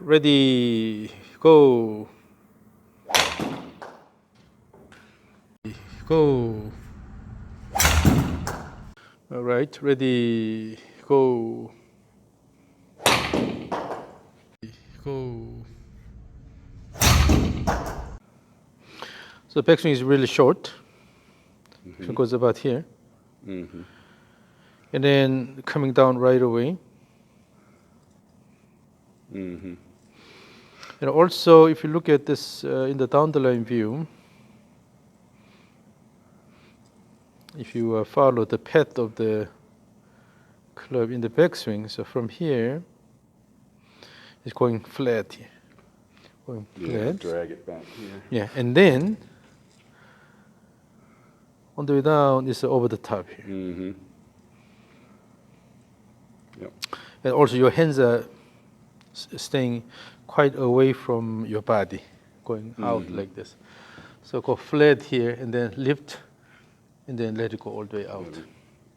ready, go. Go. All right, ready, go. Go. So backswing is really short. It goes about here. And then coming down right away. And also, if you look at this in the down the line view, if you follow the path of the club in the backswing, so from here, it's going flat here. Going flat. Drag it back here. Yeah, and then on the way down is over the top here. Yep. And also your hands are staying quite away from your body, going out like this. So go flat here and then lift and then let it go all the way out.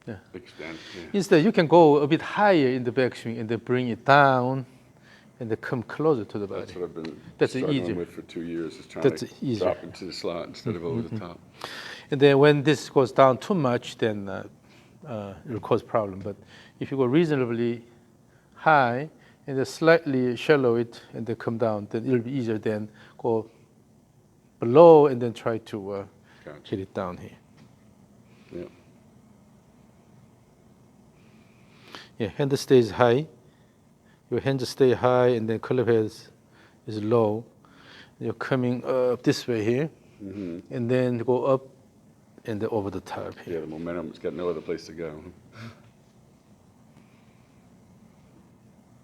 Yeah. Extend. Yeah. Instead, you can go a bit higher in the backswing and then bring it down and then come closer to the body. That's what I've been That's struggling easier. with for 2 years, is trying That's to easier. drop into the slot instead of over the top. And then when this goes down too much, then it will cause problem. But if you go reasonably high and then slightly shallow it and then come down, then it'll be easier than go below and then try to hit it down here. Yeah. Yeah, hand stays high. Your hands stay high and then club head is low. You're coming up this way here and then go up and then over the top here. Yeah, the momentum's got no other place to go.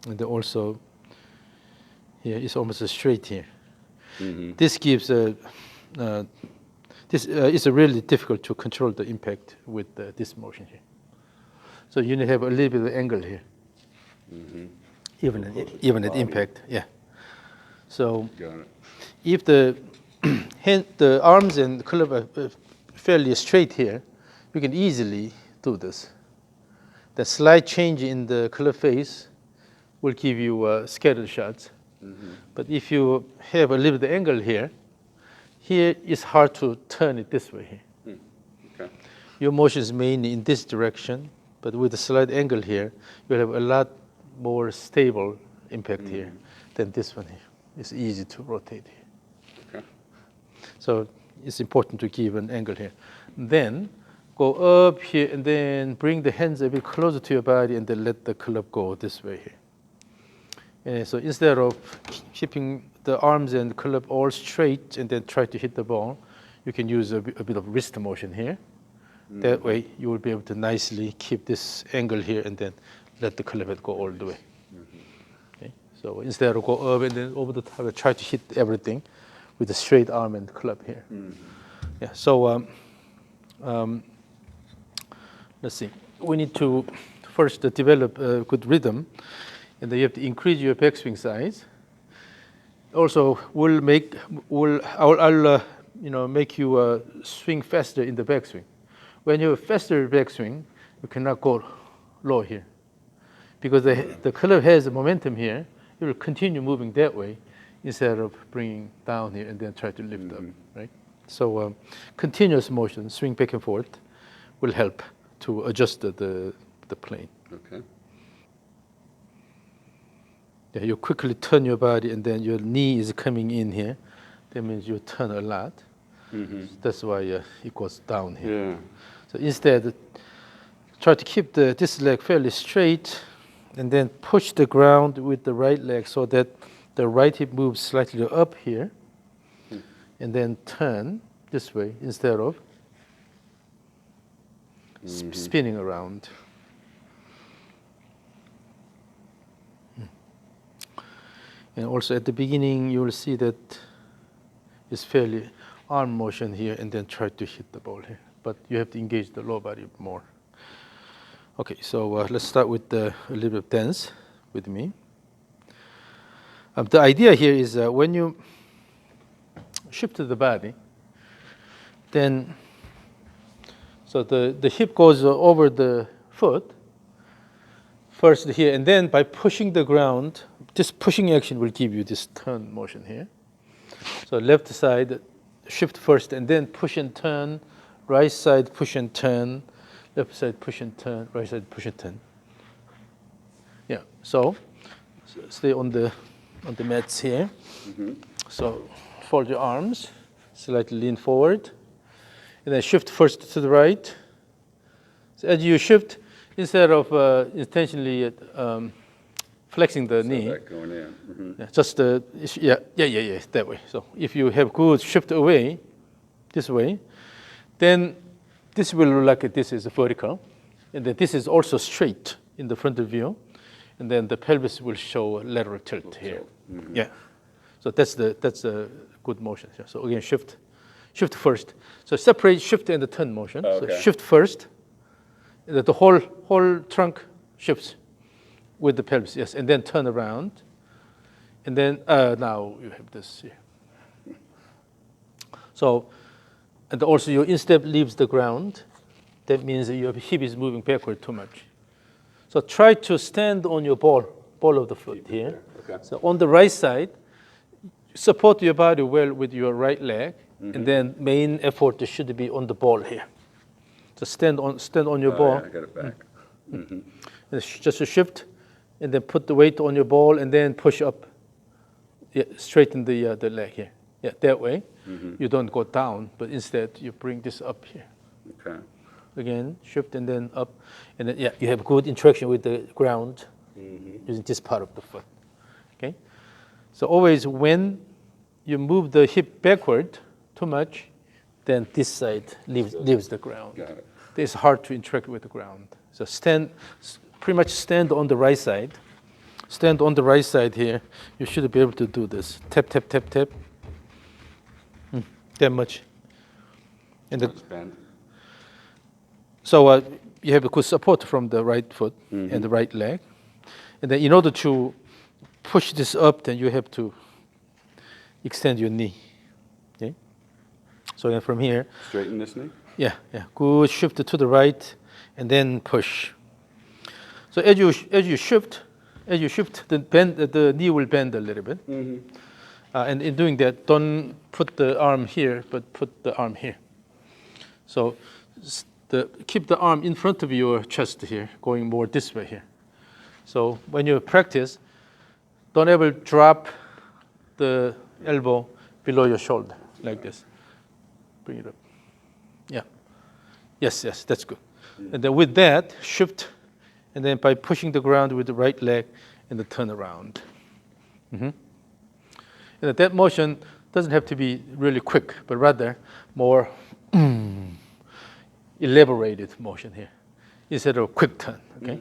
And then also here it's almost straight here. This gives this is really difficult to control the impact with this motion here. So you need to have a little bit of angle here, even at impact. Yeah. So Got it. if the the arms and club are fairly straight here, you can easily do this. The slight change in the club face will give you scattered shots. But if you have a little bit of angle here, here it's hard to turn it this way here. Okay. Your motion is mainly in this direction, but with a slight angle here, you'll have a lot more stable impact here than this one here. It's easy to rotate here. Okay. So it's important to give an angle here. Then go up here and then bring the hands a bit closer to your body and then let the club go this way here. And so instead of keeping the arms and club all straight and then try to hit the ball, you can use a bit of wrist motion here. That way you will be able to nicely keep this angle here and then let the club head go all the way. Okay? So instead of go up and then over the top, try to hit everything with a straight arm and club here. Yeah. So let's see. We need to first develop a good rhythm, and then you have to increase your backswing size. Also, I'll make you swing faster in the backswing. When you have faster backswing, you cannot go low here, because the club has a momentum here. It will continue moving that way instead of bringing down here and then try to lift up, right? So continuous motion, swing back and forth, will help to adjust the plane. Okay. Yeah, you quickly turn your body and then your knee is coming in here. That means you turn a lot. That's why it goes down here. Yeah. So instead, try to keep this leg fairly straight and then push the ground with the right leg so that the right hip moves slightly up here and then turn this way instead of spinning around. And also at the beginning, you will see that it's fairly arm motion here and then try to hit the ball here. But you have to engage the lower body more. Okay, so let's start with a little bit of dance with me. The idea here is when you shift to the body, then so the hip goes over the foot first here, and then by pushing the ground this pushing action will give you this turn motion here. So left side, shift first, and then push and turn. Right side, push and turn. Left side, push and turn. Right side, push and turn. Yeah. So stay on the mats here. So fold your arms, slightly lean forward, and then shift first to the right. So as you shift, instead of intentionally flexing the knee, That going in. yeah, just that way. So if you have good shift away, this way, then this will look like this is vertical, and then this is also straight in the front view, and then the pelvis will show lateral tilt here. Yeah. So that's a good motion. So again, shift first. So separate shift and the turn motion. Okay. So shift first. The whole trunk shifts with the pelvis, yes, and then turn around, and then now you have this here. So, and also your instep leaves the ground. That means that your hip is moving backward too much. So try to stand on your ball of the foot here. Okay. So on the right side, support your body well with your right leg, and then main effort should be on the ball here. So stand on your ball. Yeah, I got it back. And just a shift, and then put the weight on your ball, and then push up. Yeah, straighten the leg here. Yeah, that way. You don't go down, but instead you bring this up here. Okay. Again, shift and then up, and then you have good interaction with the ground using this part of the foot. Okay. So always when you move the hip backward too much, then this side leaves the ground. Got it. It's hard to interact with the ground. So pretty much stand on the right side. Stand on the right side here. You should be able to do this. Tap, tap, tap, tap. That much. And Expand. so you have a good support from the right foot and the right leg. And then in order to push this up, then you have to extend your knee. Okay? So again, from here. Straighten this knee. Yeah. Good shift to the right, and then push. So as you shift, the knee will bend a little bit. And in doing that, don't put the arm here, but put the arm here. So keep the arm in front of your chest here, going more this way here. So when you practice, don't ever drop the elbow below your shoulder like this. Bring it up. Yeah. Yes, that's good. And then with that, shift, and then by pushing the ground with the right leg, and then turn around. And that motion doesn't have to be really quick, but rather more elaborated motion here, instead of quick turn. Okay.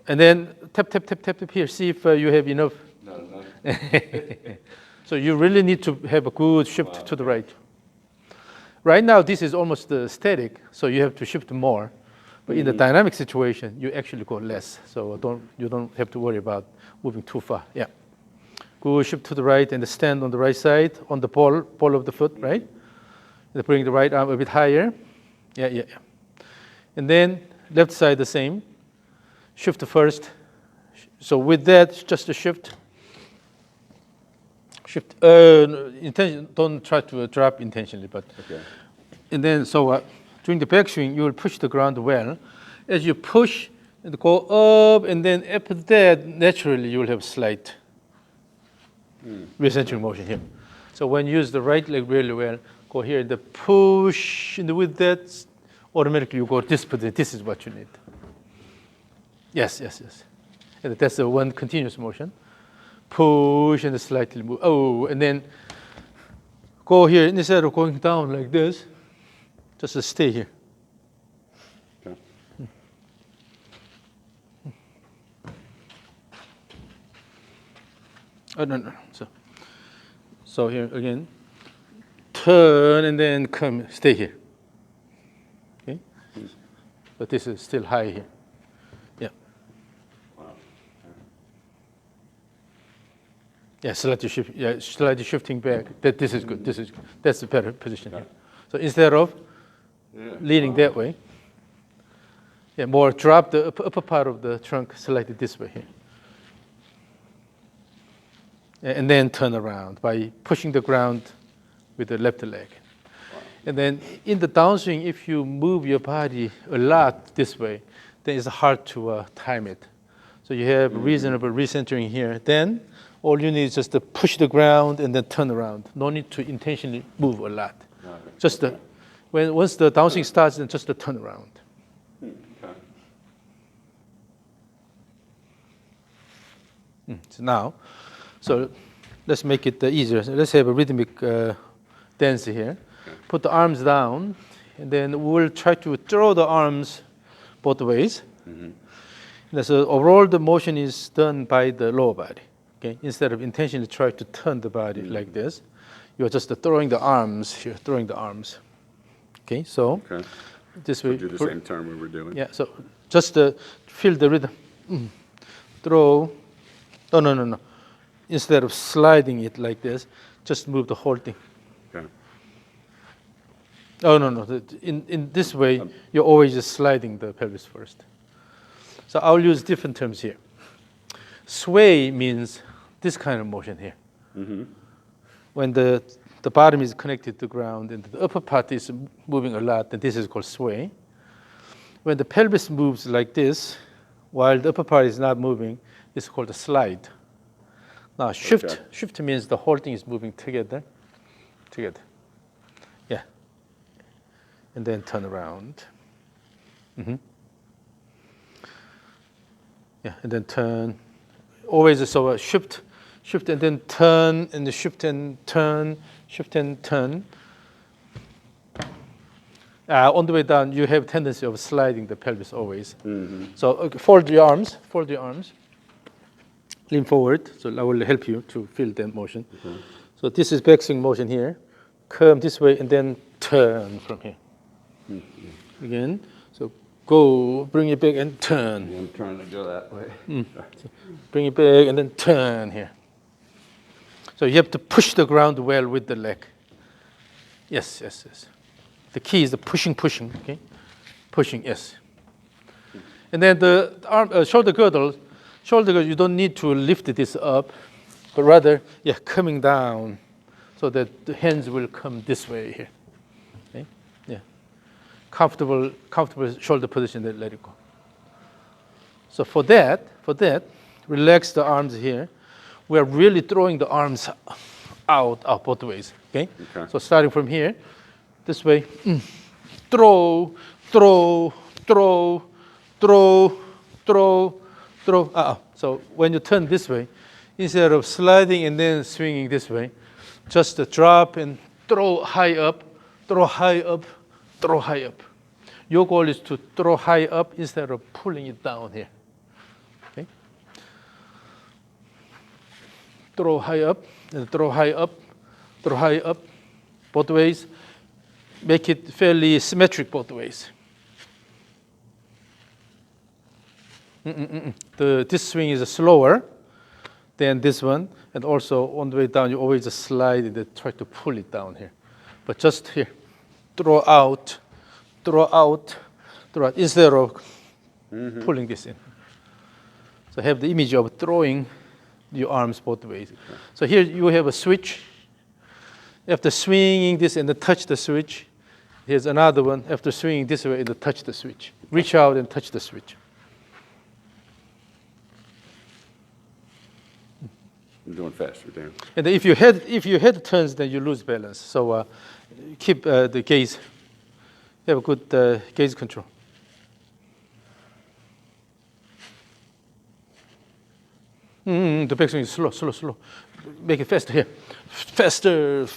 And then tap, tap, tap, tap, tap here. See if you have enough. No. So you really need to have a good shift to the right. Right now, this is almost static, so you have to shift more. But in the dynamic situation, you actually go less. So you don't have to worry about moving too far. Yeah. Good shift to the right and stand on the right side on the ball of the foot, right? And bring the right arm a bit higher. Yeah. And then left side the same. Shift first. So with that, just a shift. Shift. Don't try to drop intentionally, but. Okay. And then during the backswing, you will push the ground well. As you push and go up, and then after that, naturally you will have slight recentering motion here. So when you use the right leg really well, go here, the push, and with that, automatically you go this position. This is what you need. Yes. And that's the one continuous motion. Push and slightly move. Oh, and then go here instead of going down like this. Just stay here. Okay. No. So here again, turn and then come, stay here. Okay. But this is still high here. Yeah. Wow. Yeah, slightly shifting back. This is good. That's the better position here. So instead of leaning that way, more drop the upper part of the trunk slightly this way here. and then turn around by pushing the ground with the left leg. And then in the downswing, if you move your body a lot this way, then it's hard to time it. So you have reasonable recentering here. Then all you need is just to push the ground and then turn around. No need to intentionally move a lot. Just once the downswing starts, then just to turn around. So now, let's make it easier. So let's have a rhythmic dance here. Put the arms down, and then we'll try to throw the arms both ways. So overall, the motion is done by the lower body. Okay, instead of intentionally trying to turn the body like this, you're just throwing the arms here, throwing the arms. Okay, so this way. Do the same turn we were doing. Yeah, so just feel the rhythm. Throw. No. Instead of sliding it like this, just move the whole thing. Okay. Oh, no. In this way, you're always just sliding the pelvis first. So I'll use different terms here. Sway means this kind of motion here. When the bottom is connected to the ground and the upper part is moving a lot, then this is called sway. When the pelvis moves like this, while the upper part is not moving, it's called a slide. Now shift. Okay. Shift means the whole thing is moving together. Yeah. And then turn around. Yeah, and then turn. Always so shift, and then turn, and shift and turn, shift and turn. On the way down, you have tendency of sliding the pelvis always. So fold your arms. Lean forward. So I will help you to feel that motion. So this is backswing motion here. Come this way and then turn from here. Again. So go, bring it back and turn. I'm trying to go that way. So bring it back and then turn here. So you have to push the ground well with the leg. Yes. The key is the pushing, okay? Pushing, yes. And then the arm, shoulder girdle, you don't need to lift this up, but rather, coming down so that the hands will come this way here. Okay? Yeah. Comfortable shoulder position, then let it go. So for that, relax the arms here. We are really throwing the arms out both ways. Okay? So starting from here, this way, throw. So when you turn this way, instead of sliding and then swinging this way, just drop and throw high up. Your goal is to throw high up instead of pulling it down here. Okay? Throw high up, and throw high up, both ways. Make it fairly symmetric both ways. This swing is slower than this one, and also on the way down, you always just slide and then try to pull it down here. But just here, throw out, instead of pulling this in. So have the image of throwing your arms both ways. So here you have a switch. After swinging this and then touch the switch, here's another one. After swinging this way and then touch the switch. Reach out and touch the switch. I'm doing faster, Dan. And if your head turns, then you lose balance. So keep the gaze. You have a good gaze control. The backswing is slow. Make it faster here. Faster.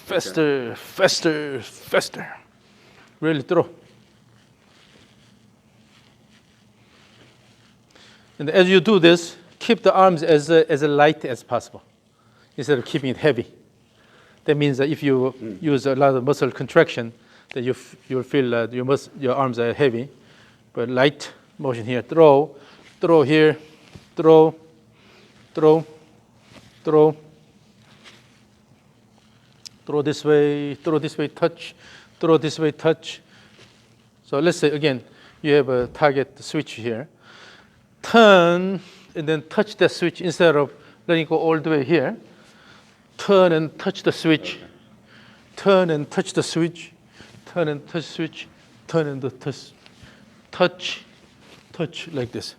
Really throw. And as you do this, keep the arms as light as possible, instead of keeping it heavy. That means that if you use a lot of muscle contraction, then you'll feel your arms are heavy. But light motion here. Throw here. Throw. Throw this way, touch. Throw this way, touch. So let's say, again, you have a target switch here. Turn, and then touch that switch instead of letting it go all the way here. turn and touch the switch. Turn and touch the switch. Turn and touch switch. Turn and touch like this.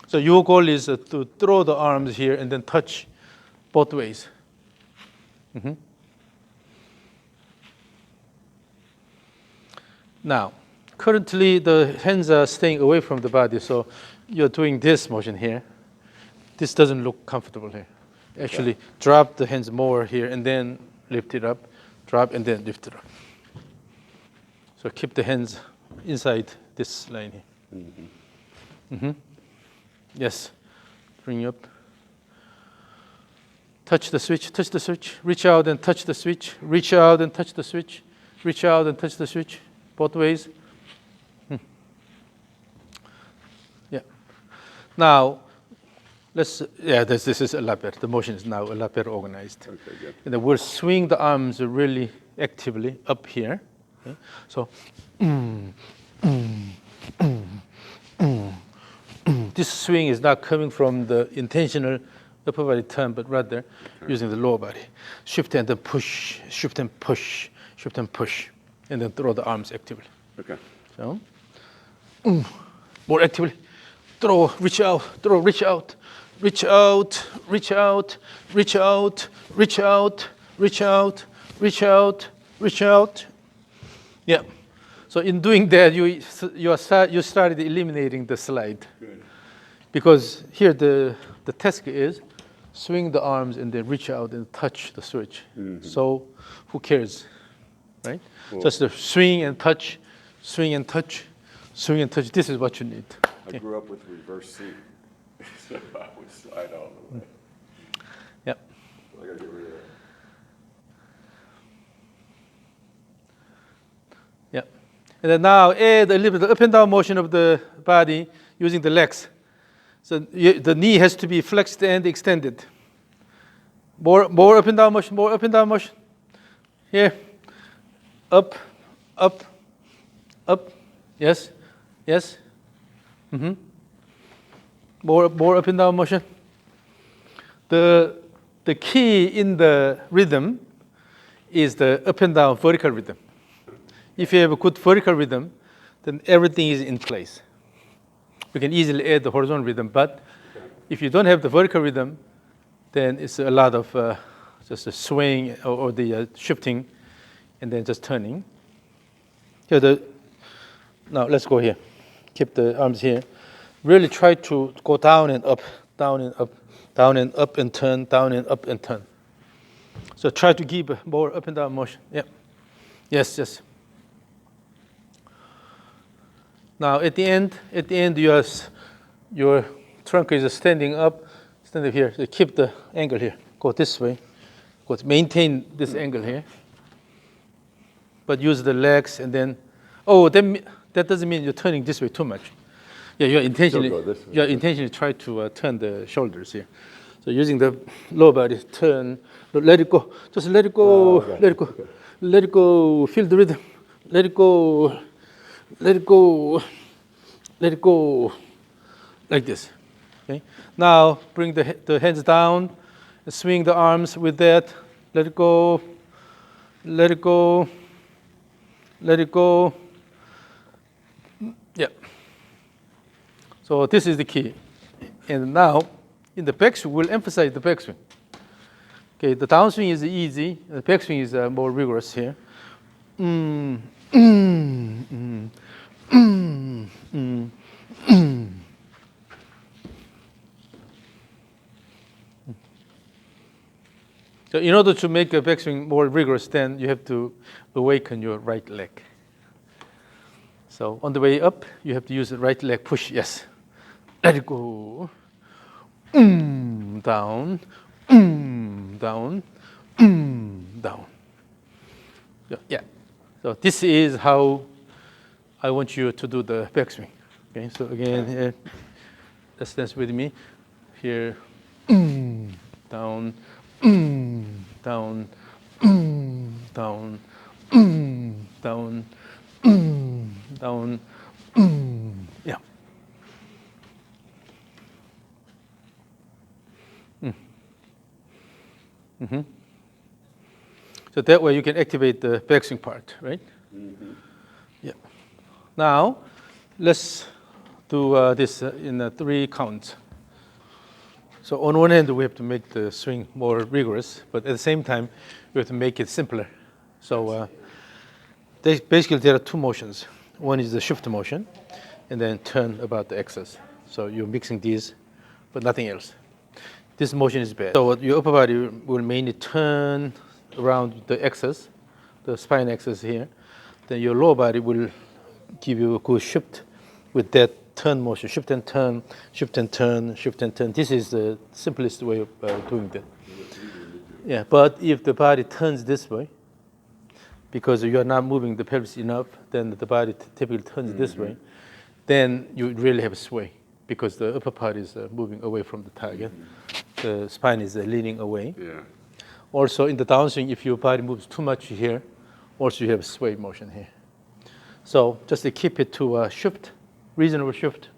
So your goal is to throw the arms here and then touch both ways. Now, currently the hands are staying away from the body, so you're doing this motion here. This doesn't look comfortable here. Actually, drop the hands more here and then lift it up. Drop and then lift it up. So keep the hands inside this line here. Yes, bring you up. Touch the switch, reach out and touch the switch, reach out and touch the switch, reach out and touch the switch, both ways. Yeah. Now, this is a lot better. The motion is now a lot better organized. Okay, good. And then we'll swing the arms really actively up here. Okay? So, this swing is not coming from the intentional upper body turn, but rather using the lower body. Shift and then push, shift and push, shift and push, and then throw the arms actively. Okay. So, more actively. Throw, reach out, throw, reach out, reach out, reach out, reach out, reach out, reach out, reach out, reach out. Yeah. So in doing that, you started eliminating the slide. Good. Because here the task is swing the arms and then reach out and touch the switch. So who cares, right? Cool. Just the swing and touch, swing and touch, swing and touch. This is what you need. I grew up with reverse C, so I would slide all the way. Yeah. So I gotta get rid of that. Yeah. And then now add a little bit of up and down motion of the body using the legs. So the knee has to be flexed and extended. More up and down motion, more up and down motion. Here. Up, up, up. Yes, yes. More up and down motion. The key in the rhythm is the up and down vertical rhythm. If you have a good vertical rhythm, then everything is in place. You can easily add the horizontal rhythm, but if you don't have the vertical rhythm, then it's a lot of just a swing or the shifting and then just turning. Here now let's go here. Keep the arms here. Really try to go down and up, down and up, down and up and turn, down and up and turn. So try to give more up and down motion. Yeah. Yes, yes. Now at the end, your trunk is standing up here. So keep the angle here. Go this way. Maintain this angle here. But use the legs and then, that doesn't mean you're turning this way too much. Yeah, you're intentionally try to turn the shoulders here. So using the lower body, turn, let it go. Just let it go, let it go. Let it go, feel the rhythm. Let it go, let it go, let it go, like this. Okay. Now bring the hands down, swing the arms with that. Let it go, let it go, let it go. Yeah. So this is the key. And now in the backswing, we'll emphasize the backswing. Okay, the downswing is easy. The backswing is more rigorous here. So in order to make a backswing more rigorous, then you have to awaken your right leg. So on the way up, you have to use the right leg push. Yes. Let it go. Down, down, down. Yeah. So this is how I want you to do the backswing. Okay. So again, let's dance with me. Here, down, down, down, down, down. Yeah. So that way you can activate the backswing part, right? Yeah. Now, let's do this in 3 counts. So on one hand, we have to make the swing more rigorous, but at the same time, we have to make it simpler. So basically, there are 2 motions. One is the shift motion, and then turn about the axis. So you're mixing these, but nothing else. This motion is bad. So your upper body will mainly turn around the axis, the spine axis here. Then your lower body will give you a good shift with that turn motion, shift and turn, shift and turn, shift and turn. This is the simplest way of doing that. Yeah, but if the body turns this way, because you are not moving the pelvis enough, then the body typically turns this way, then you really have a sway because the upper part is moving away from the target. The spine is leaning away. Yeah. Also, in the downswing, if your body moves too much here, also you have sway motion here. So just to keep it to a shift, reasonable shift,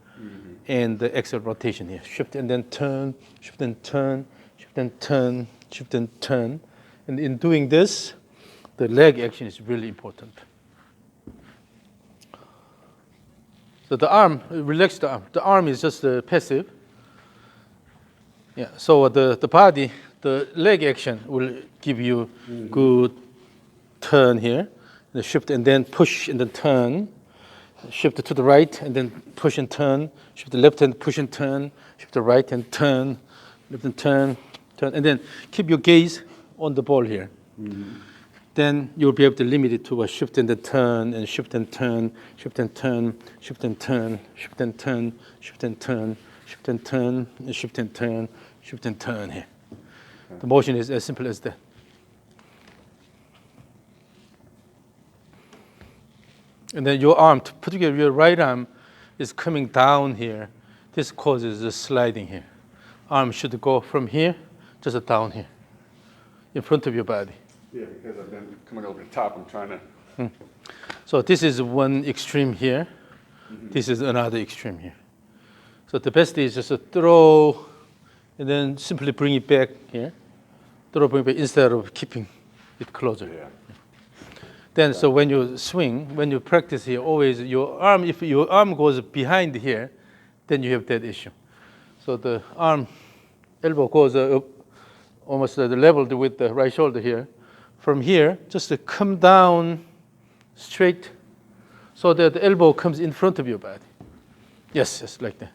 and the axial rotation here. Shift and then turn, shift and turn, shift and turn, shift and turn. And in doing this, the leg action is really important. So the arm, relax the arm. The arm is just passive. Yeah. So the body, the leg action will give you good turn here, the shift and then push and then turn, shift to the right and then push and turn, shift to the left and push and turn, shift to the right and turn, left and turn, turn, and then keep your gaze on the ball here. Then you'll be able to limit it to a shift and then turn and shift and turn, shift and turn, shift and turn, shift and turn, shift and turn, shift and turn, and shift and turn, shift and turn here. The motion is as simple as that. And then your arm, particularly your right arm, is coming down here. This causes the sliding here. Arm should go from here, just down here, in front of your body. Yeah, because I've been coming over the top, I'm trying to. So this is one extreme here. This is another extreme here. So the best is just to throw, and then simply bring it back here. Throw, bring it back instead of keeping it closer. Yeah. Then, so when you swing, when you practice here, always your arm, if your arm goes behind here, then you have that issue. So the arm, elbow goes up, almost level with the right shoulder here. From here, just to come down straight, so that the elbow comes in front of your body. Yes, just like that.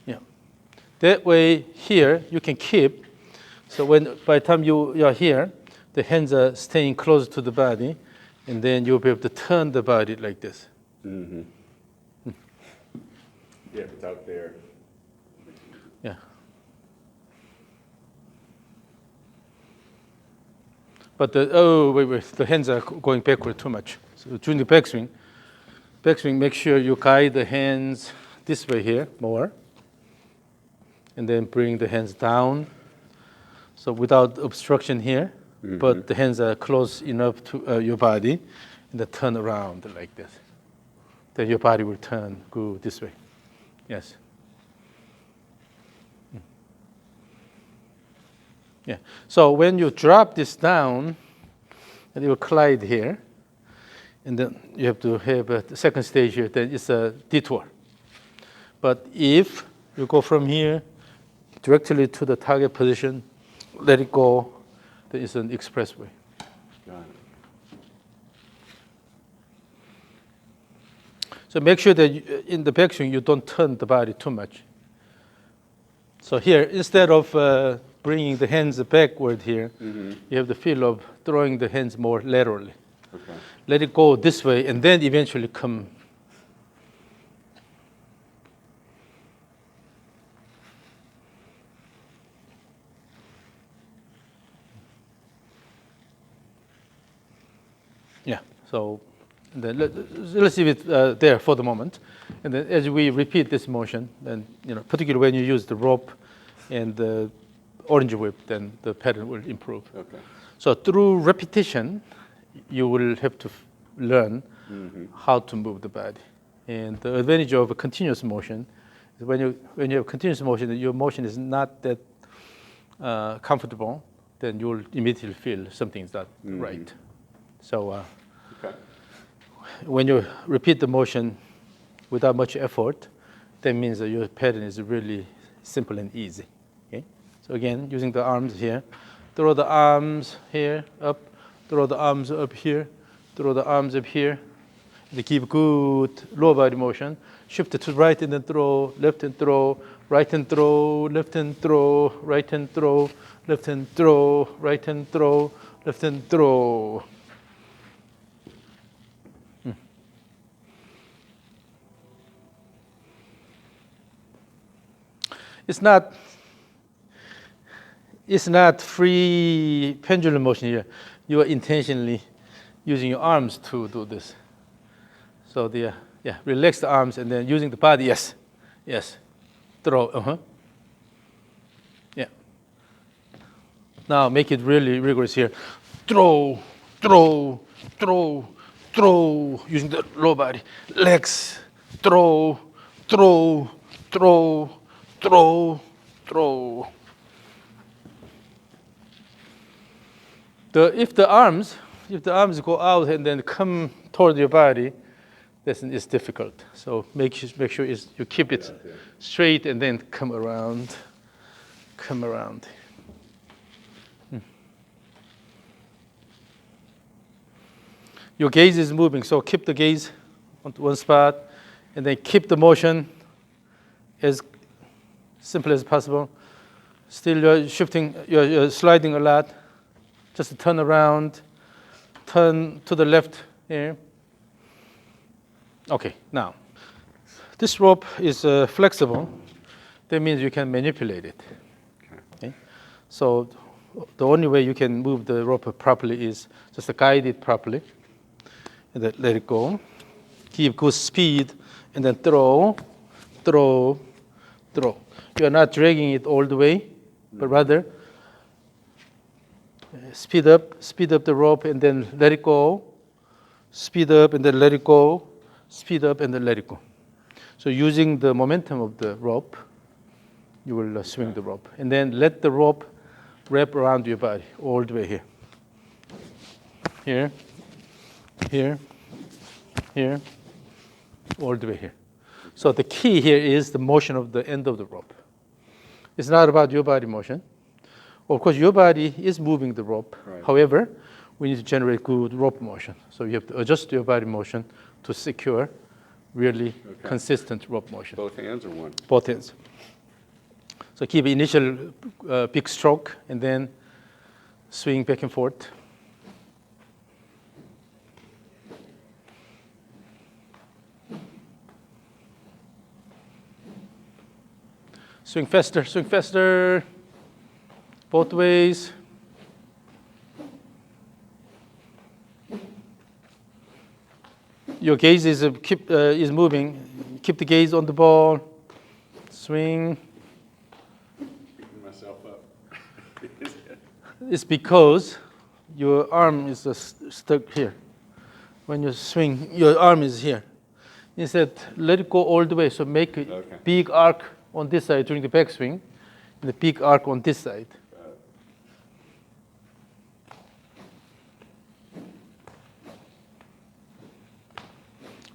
Yeah. That way, here you can keep. So when by the time you are here, the hands are staying close to the body, and then you'll be able to turn the body like this. Yeah, it's out there. Yeah. But the hands are going backward too much. So during the backswing, make sure you guide the hands this way here more, and then bring the hands down. So without obstruction here, but the hands are close enough to your body, and then turn around like this. Then your body will go this way. Yes. Yeah. So when you drop this down, and it will collide here, and then you have to have the second stage here. Then it's a detour. But if you go from here directly to the target position, let it go, then it's an expressway. Got it. So make sure that in the backswing you don't turn the body too much. So here, instead of bringing the hands backward here, you have the feel of throwing the hands more laterally. Okay. Let it go this way, and then eventually come. Yeah, so then let's leave it there for the moment. And then as we repeat this motion, then, particularly when you use the rope and the orange whip, then the pattern will improve. Okay. So through repetition, you will have to learn how to move the body. And the advantage of a continuous motion is when you have continuous motion, your motion is not that comfortable, then you'll immediately feel something's not right. So Okay. when you repeat the motion without much effort, that means that your pattern is really simple and easy. Okay? So again, using the arms here, throw the arms here, up, throw the arms up here, throw the arms up here. They keep good lower body motion. Shift it to right and then throw, left and throw, right and throw, left and throw, right and throw, left and throw, right and throw, left and throw. It's not free pendulum motion here. You are intentionally using your arms to do this. So relax the arms and then using the body, yes, throw, yeah. Now make it really rigorous here. Throw, throw, throw, throw, using the lower body. Legs, throw, throw, throw, throw, throw. If the arms go out and then come toward your body, then it's difficult. So make sure you keep it straight and then come around. Your gaze is moving, so keep the gaze on one spot, and then keep the motion as simple as possible. Still, you're shifting, you're sliding a lot. Just turn around, turn to the left here. Okay, now, this rope is flexible. That means you can manipulate it. Okay? So the only way you can move the rope properly is just to guide it properly, and then let it go. Keep good speed, and then throw, throw, throw. You are not dragging it all the way, but rather speed up the rope, and then let it go. Speed up, and then let it go. Speed up, and then let it go. So using the momentum of the rope, you will swing the rope. And then let the rope wrap around your body all the way here. Here, here, here, all the way here. So the key here is the motion of the end of the rope. It's not about your body motion. Of course, your body is moving the rope. Right. However, we need to generate good rope motion. So you have to adjust your body motion to secure really consistent rope motion. Both hands or one? Both hands. So keep initial big stroke and then swing back and forth. Swing faster, both ways. Your gaze is moving. Keep the gaze on the ball. Swing. Picking myself up. It's because your arm is stuck here. When you swing, your arm is here. Instead, let it go all the way. So make a big arc on this side during the backswing, and the big arc on this side.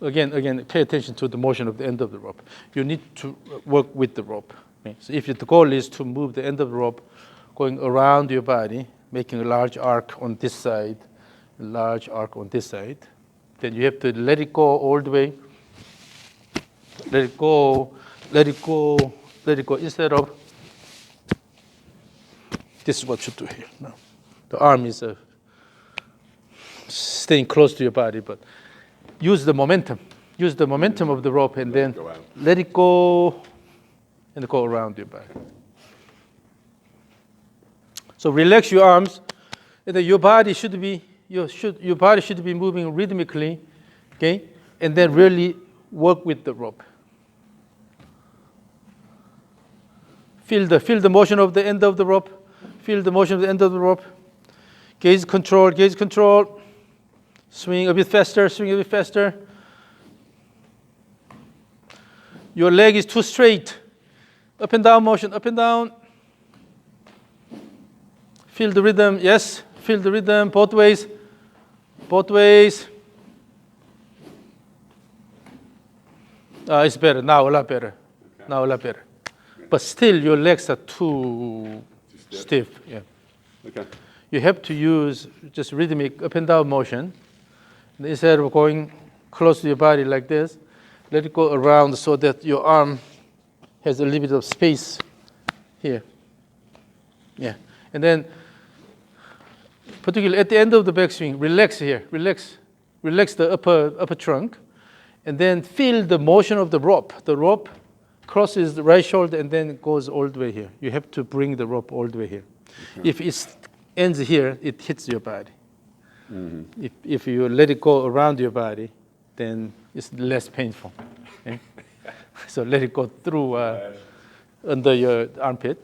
Again, pay attention to the motion of the end of the rope. You need to work with the rope. Okay? So if the goal is to move the end of the rope going around your body, making a large arc on this side, a large arc on this side, then you have to let it go all the way. Let it go, let it go, let it go. Instead of, this is what you do here. Now, the arm is staying close to your body, but use the momentum. Use the momentum of the rope and then let it go and go around your body. So relax your arms, and then your body should be moving rhythmically, okay? And then really work with the rope. Feel the motion of the end of the rope. Feel the motion of the end of the rope. Gaze control, gaze control. Swing a bit faster, swing a bit faster. Your leg is too straight. Up and down motion, up and down. Feel the rhythm, yes. Feel the rhythm both ways. Both ways. It's better, now a lot better. Okay. Now a lot better. Okay. But still your legs are too stiff. Yeah. Okay. You have to use just rhythmic up and down motion. Instead of going close to your body like this, let it go around so that your arm has a little bit of space here. Yeah. And then, particularly at the end of the backswing, relax here. Relax the upper trunk. And then feel the motion of the rope. The rope crosses the right shoulder and then goes all the way here. You have to bring the rope all the way here. Okay. If it ends here, it hits your body. Mm-hmm. If you let it go around your body, then it's less painful. Okay? So let it go through under your armpit.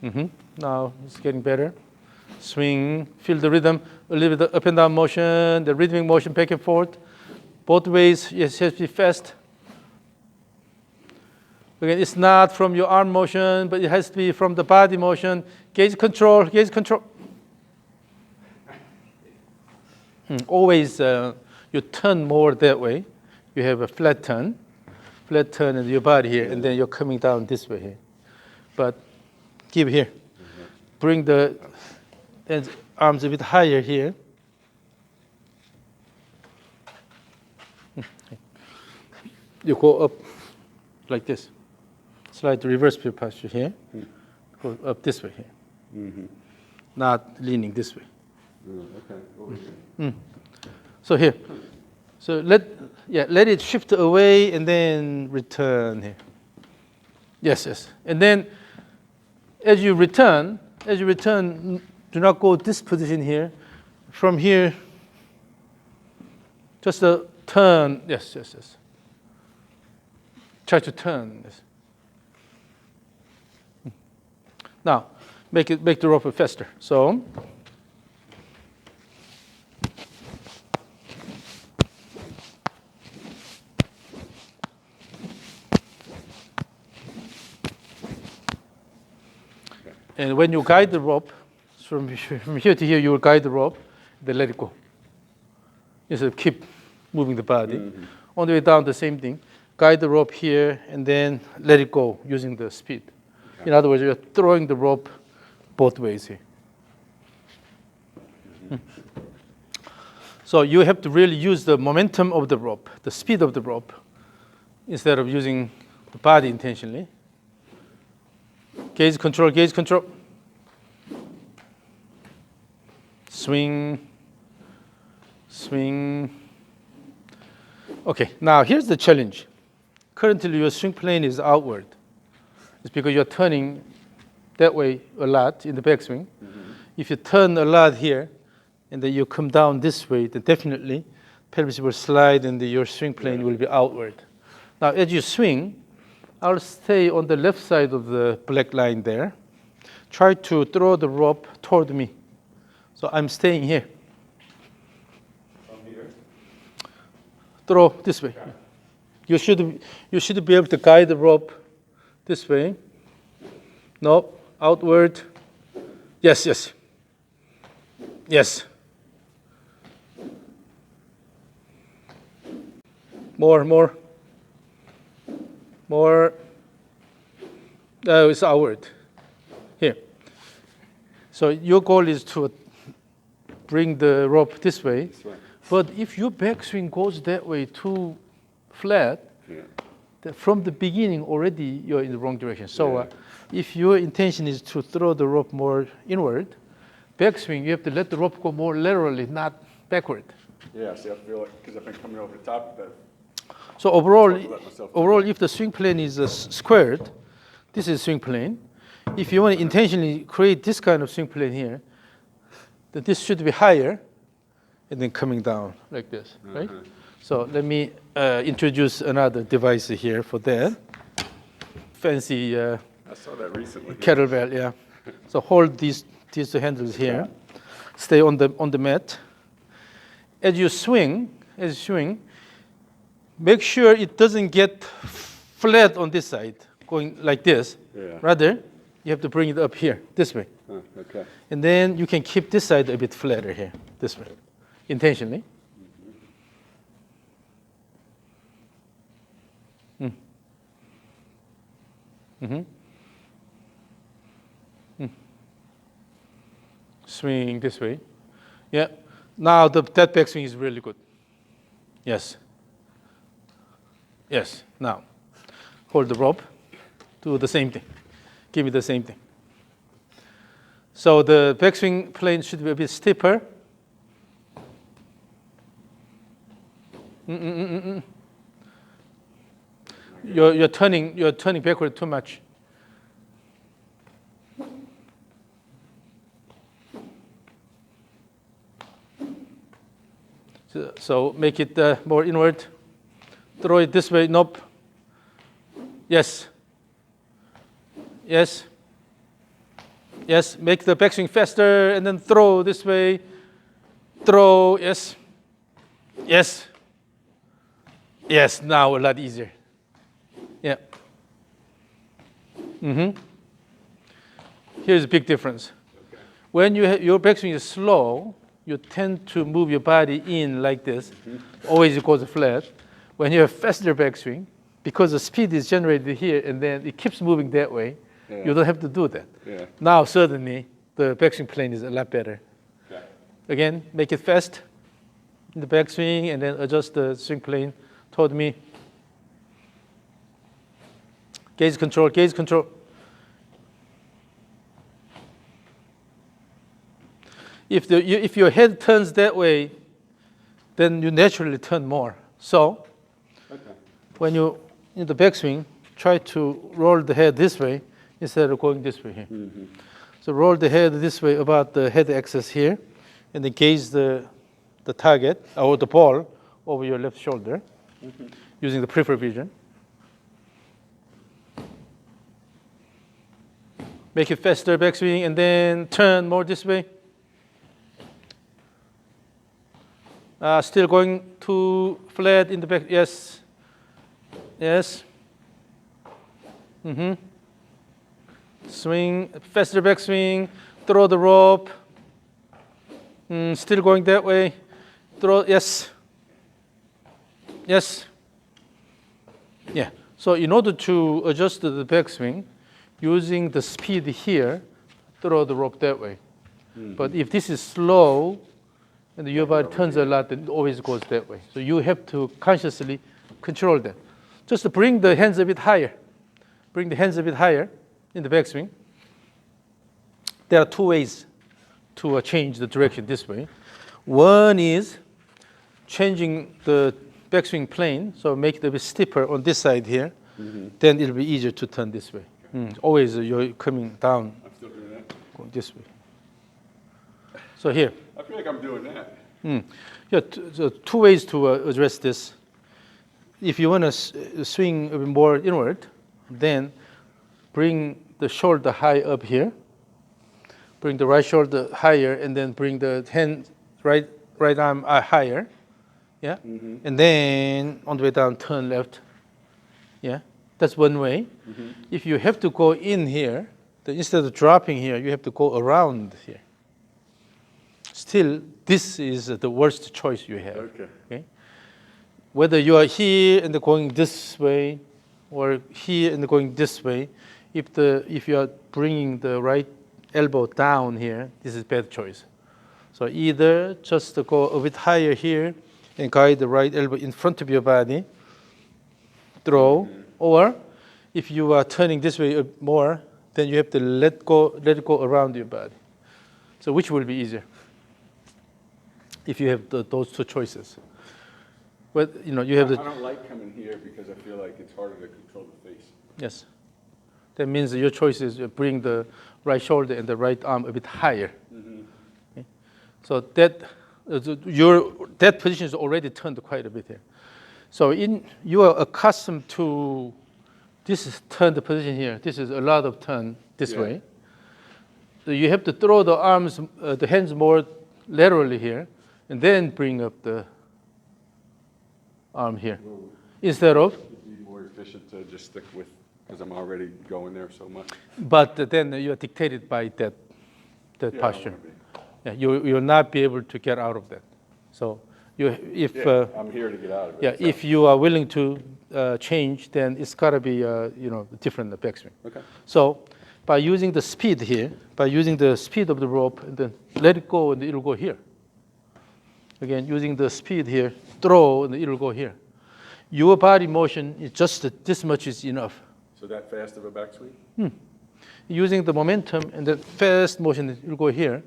Mm-hmm. Now it's getting better. Swing, feel the rhythm, a little bit of up and down motion, the rhythmic motion back and forth. Both ways, yes, it has to be fast. Again, it's not from your arm motion, but it has to be from the body motion. Gaze control, gaze control. Always you turn more that way. You have a flat turn in your body here, and then you're coming down this way here. But keep here. Bring the arms a bit higher here. You go up like this. Slide the reverse pivot posture here. Go up this way here. Not leaning this way. Okay. Over here. So here. So let it shift away and then return here. Yes. And then as you return, do not go this position here. From here, just a turn. Yes. Try to turn this. Now, make the rope faster. So, and when you guide the rope, from here to here, you will guide the rope, then let it go. Instead of keep moving the body. On the way down, the same thing. Guide the rope here, and then let it go using the speed. Okay. In other words, you're throwing the rope both ways here. So you have to really use the momentum of the rope, the speed of the rope, instead of using the body intentionally. Gaze control. Swing. Okay, now here's the challenge. Currently, your swing plane is outward. It's because you're turning that way a lot in the backswing. If you turn a lot here, and then you come down this way, then definitely pelvis will slide and your swing plane will be outward. Now, as you swing, I'll stay on the left side of the black line there. Try to throw the rope toward me. So I'm staying here. From here? Throw this way. Okay. You should be able to guide the rope this way. No, outward. Yes. More. It's outward. Here. So your goal is to bring the rope this way. But if your backswing goes that way too flat, from the beginning already you're in the wrong direction. So if your intention is to throw the rope more inward, backswing, you have to let the rope go more laterally, not backward. Yeah, see, I feel like, because I've been coming over the top of that. So overall, if the swing plane is squared, this is swing plane. If you want to intentionally create this kind of swing plane here, then this should be higher, and then coming down like this, right? So let me introduce another device here for that. Fancy I saw that recently. Kettlebell, yeah. So hold these two handles here. Stay on the mat. as you swing, make sure it doesn't get flat on this side, going like this. Yeah. Rather, you have to bring it up here, this way. Okay. And then you can keep this side a bit flatter here, this way, intentionally. Swing this way. Yeah. Now that backswing is really good. Yes. Yes. Now, hold the rope. Do the same thing. Give me the same thing. So the backswing plane should be a bit steeper. You're turning backward too much. So make it more inward. Throw it this way. Nope. Yes. Yes. Yes. Make the backswing faster and then throw this way. Throw. Yes. Yes. Yes. Now a lot easier. Yeah. Here's a big difference. Okay. When your backswing is slow, you tend to move your body in like this. Always it goes flat. When you have faster backswing, because the speed is generated here and then it keeps moving that way, you don't have to do that. Yeah. Now suddenly the backswing plane is a lot better. Okay. Again, make it fast in the backswing and then adjust the swing plane toward me. Gaze control, gaze control. If your head turns that way, then you naturally turn more. So, when you in the backswing, try to roll the head this way instead of going this way here. So roll the head this way about the head axis here, and then gaze the target or the ball over your left shoulder using the peripheral vision. Make it faster backswing and then turn more this way. Still going too flat in the back. Yes. Yes. Swing, faster backswing. Throw the rope. Still going that way. Throw. Yes. Yes. Yeah. So in order to adjust the backswing, using the speed here, throw the rope that way. But if this is slow, and your body turns a lot, then it always goes that way. So you have to consciously control that. Just to bring the hands a bit higher. Bring the hands a bit higher in the backswing. There are two ways to change the direction this way. One is changing the backswing plane, so make it a bit steeper on this side here. Then it'll be easier to turn this way. Always you're coming down. I'm still doing that. Going this way. So here. I feel like I'm doing that. Yeah, so two ways to address this. If you want to swing a bit more inward, then bring the shoulder high up here. Bring the right shoulder higher, and then bring the hand, right arm higher. Yeah, and then on the way down, turn left. Yeah, that's one way. If you have to go in here, then instead of dropping here, you have to go around here. Still, this is the worst choice you have. Okay? Whether you are here and going this way, or here and going this way, if you are bringing the right elbow down here, this is bad choice. So either just to go a bit higher here and guide the right elbow in front of your body, throw, or if you are turning this way more, then you have to let it go around your body. So which will be easier? If you have those two choices. But you have I don't like coming here because I feel like it's harder to control the face. Yes. That means that your choice is bring the right shoulder and the right arm a bit higher. Okay? So that position is already turned quite a bit here. So you are accustomed to this is turned position here. This is a lot of turn this way. So you have to throw the arms, the hands more laterally here. and then bring up the arm here. Instead of, It'd be more efficient to just stick with, because I'm already going there so much. but then you are dictated by that Yeah, I posture. wanna be. Yeah, you will not be able to get out of that. So if Yeah, I'm here to get out of it. yeah, so- if you are willing to change, then it's got to be different backswing. Okay. So by using the speed here, by using the speed of the rope, and then let it go, and it'll go here. Again, using the speed here, throw, and it'll go here. Your body motion is just this much is enough. So that fast of a backswing? Using the momentum and the fast motion, it'll go here.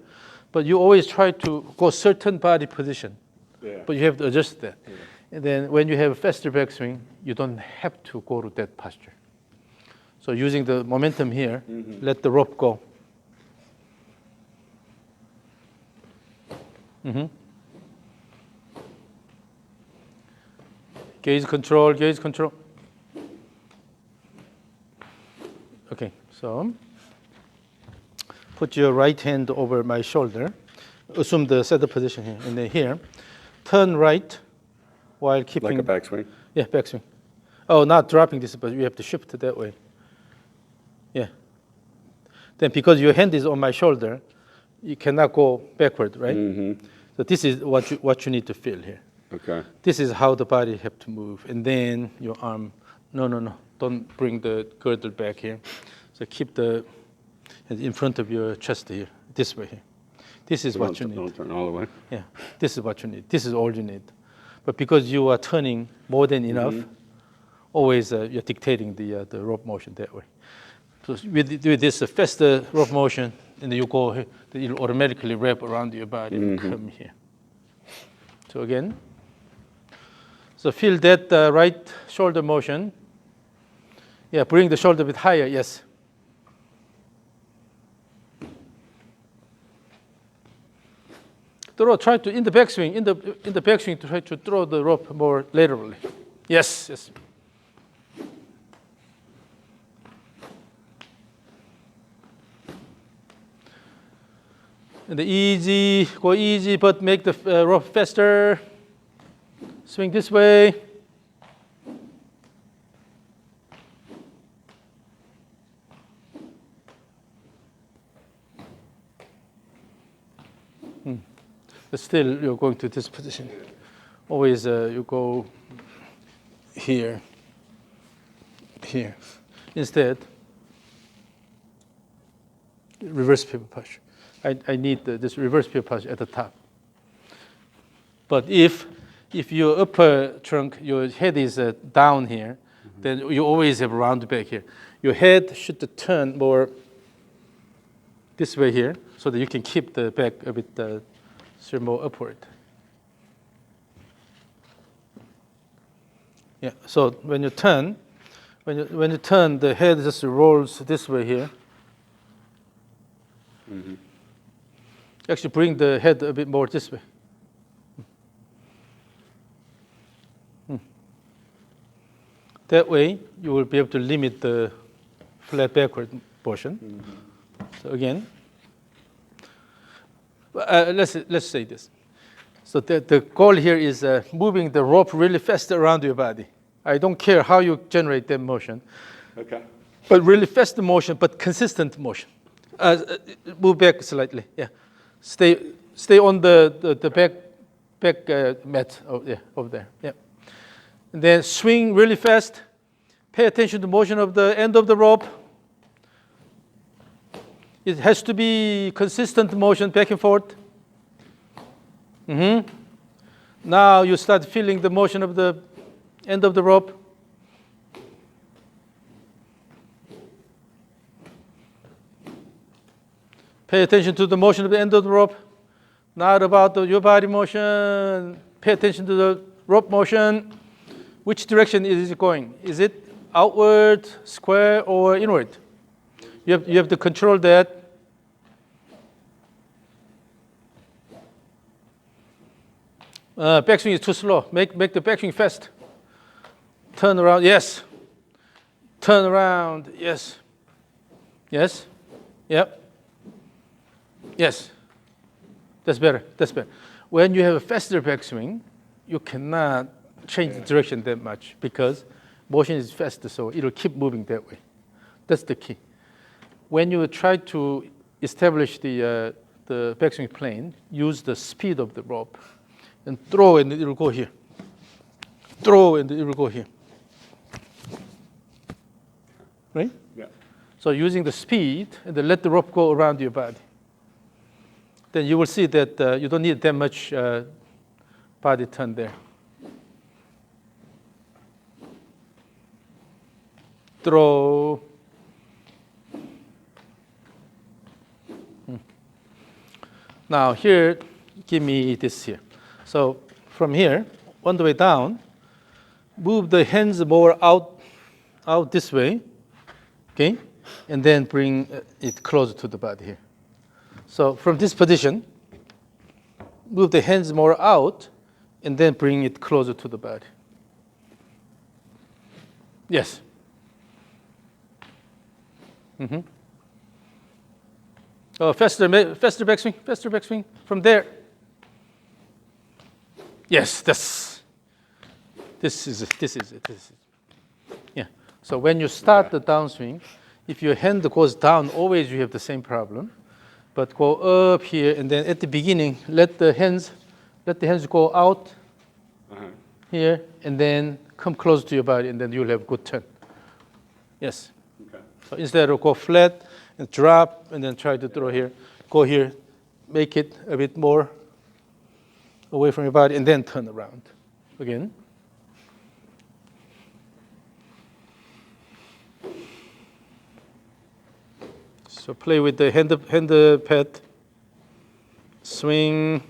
But you always try to go certain body position. Yeah. But you have to adjust that. Yeah. And then when you have a faster backswing, you don't have to go to that posture. So using the momentum here, let the rope go. Gaze control, gaze control. Okay, so put your right hand over my shoulder. Assume the setup position here, and then here. Turn right while keeping... Like a backswing? Yeah, backswing. Oh, not dropping this, but you have to shift that way. Yeah. Then because your hand is on my shoulder, you cannot go backward, right? So this is what you need to feel here. Okay. This is how the body have to move. And then your arm, no. Don't bring the girdle back here. So keep the hand in front of your chest here, this way here. This is So what you need. Don't turn all the way? Yeah, this is what you need. This is all you need. But because you are turning more than enough, always you're dictating the rope motion that way. So with this faster rope motion, and then you go here, then it'll automatically wrap around your body and come here. So again, so feel that right shoulder motion. Yeah, bring the shoulder a bit higher, yes. Try to, in the backswing, in the backswing, try to throw the rope more laterally. Yes. And go easy, but make the rope faster. Swing this way. But still, you're going to this position. Always you go here. Instead, reverse pivot posture. I need this reverse pivot posture at the top. But if your upper trunk, your head is down here, then you always have a round back here. Your head should turn more this way here, so that you can keep the back a bit more upward. Yeah. So when you turn, the head just rolls this way here. Actually, bring the head a bit more this way. That way, you will be able to limit the flat backward portion. So again, let's say this. So the goal here is moving the rope really fast around your body. I don't care how you generate that motion. Okay. But really fast motion, but consistent motion. Move back slightly. Yeah. Stay on the back mat over there. Yeah. And then swing really fast. Pay attention to the motion of the end of the rope. It has to be consistent motion back and forth. Now you start feeling the motion of the end of the rope. Pay attention to the motion of the end of the rope, not about your body motion. Pay attention to the rope motion. Which direction is it going? Is it outward, square, or inward? You have to control that. Backswing is too slow. Make the backswing fast. Turn around, yes. Turn around, yes. Yes. Yep. Yes. That's better. When you have a faster backswing, you cannot change the direction that much because motion is faster, so it'll keep moving that way. That's the key. When you try to establish the backswing plane, use the speed of the rope and throw and it will go here. Throw and it will go here. Right? Yeah. So using the speed and then let the rope go around your body. Then you will see that you don't need that much body turn there. Throw. Now here, give me this here. So from here, on the way down, move the hands more out this way, okay? And then bring it closer to the body here. So from this position, move the hands more out, and then bring it closer to the body. Yes. Mm-hmm. Oh, faster backswing from there. Yes, this is it. Yeah. So when you start the downswing, if your hand goes down, always you have the same problem. But go up here, and then at the beginning, let the hands go out here, and then come close to your body, and then you'll have a good turn. Yes. Okay. So instead of go flat and drop, and then try to throw here, go here, make it a bit more away from your body, and then turn around again. So play with the hand pad. Swing,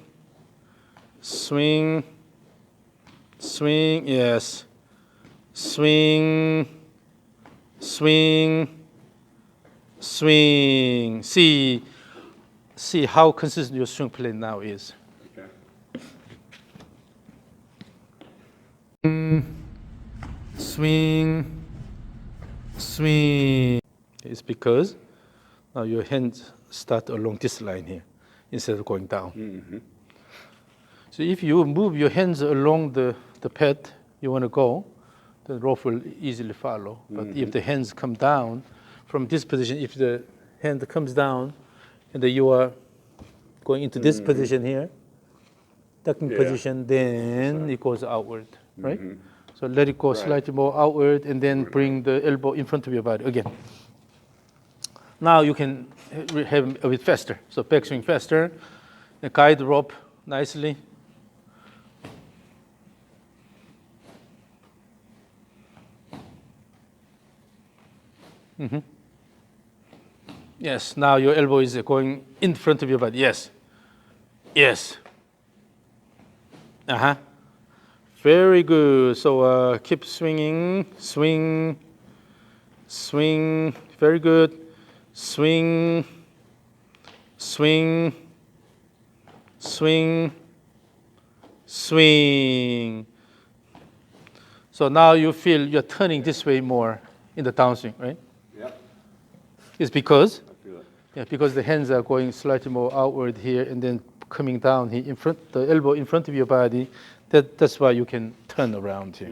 swing, swing, yes. Swing, swing, swing. See how consistent your swing plane now is. Okay. Swing, swing. It's because now your hands start along this line here instead of going down. Mm-hmm. So if you move your hands along the pad you want to go, the rope will easily follow. But if the hands come down from this position, if the hand comes down and then you are going into this position here, ducking position, then it goes outward, right? So let it go slightly more outward and then bring the elbow in front of your body again. Now you can have a bit faster. So backswing faster, and guide the rope nicely. Yes, now your elbow is going in front of your body. Yes. Yes. Very good. So keep swinging. Swing. Swing. Very good. Swing. Swing. Swing. Swing. So now you feel you're turning this way more in the downswing, right? Yep. It's because? I feel it. Yeah, because the hands are going slightly more outward here and then coming down here in front, the elbow in front of your body. That's why you can turn around here.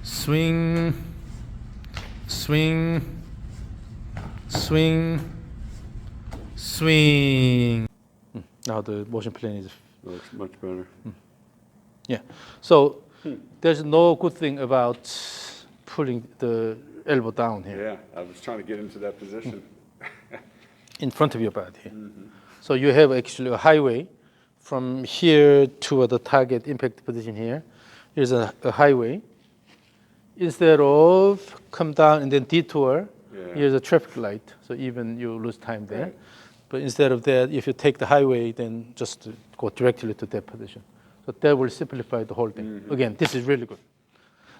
Swing, swing, swing, swing. Now the motion plane is. Looks much better. Yeah. So there's no good thing about pulling the elbow down here. Yeah, I was trying to get into that position. In front of your body here. So you have actually a highway from here to the target impact position here. Here's a highway. Instead of come down and then detour, here's a traffic light. So even you lose time there. Right. But instead of that, if you take the highway, then just go directly to that position. So that will simplify the whole thing. Again, this is really good.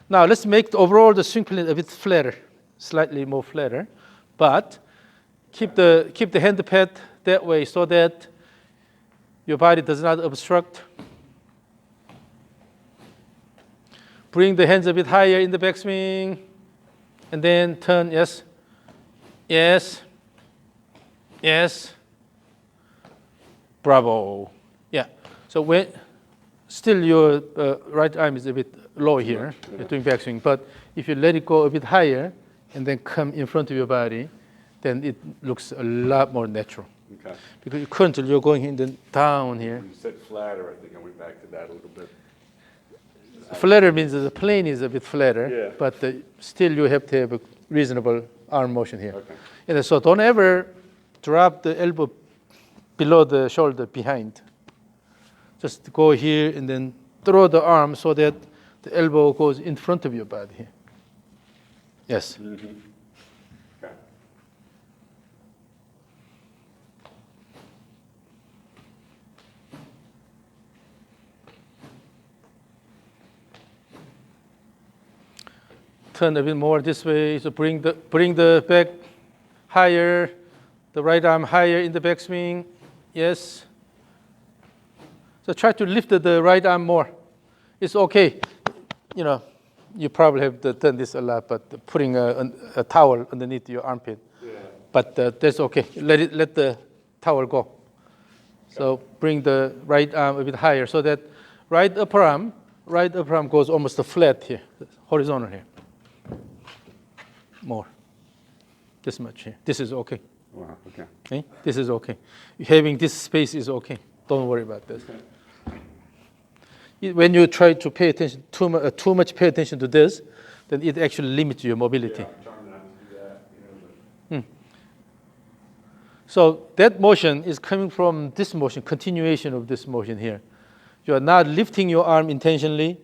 Now let's make overall the swing plane a bit flatter, slightly more flatter, but keep the hand pad that way so that your body does not obstruct. Bring the hands a bit higher in the backswing, and then turn. Yes, yes, yes. Bravo. Yeah. So when still your right arm is a bit low here, you're doing backswing. But if you let it go a bit higher and then come in front of your body, then it looks a lot more natural. Okay. Because currently you're going in the down here. When you said flatter, I think I went back to that a little bit. Flatter means that the plane is a bit flatter, Yeah. but still you have to have a reasonable arm motion here. Okay. And so don't ever drop the elbow below the shoulder behind. Just go here and then throw the arm so that the elbow goes in front of your body here. Yes. Mm-hmm. Okay. Turn a bit more this way. So bring the back higher, the right arm higher in the backswing. Yes. So try to lift the right arm more. It's okay. You know, you probably have done this a lot, but putting a towel underneath your armpit. Yeah. But that's okay. Let the towel go. So bring the right arm a bit higher so that right upper arm goes almost flat here, horizontal here. More. This much here. This is okay. Wow. Okay. Okay? This is okay. Having this space is okay. Don't worry about this. Okay. When you try to pay attention too much pay attention to this, then it actually limits your mobility. Yeah, I'm trying not to do that. You know, So that motion is coming from this motion, continuation of this motion here. You are not lifting your arm intentionally,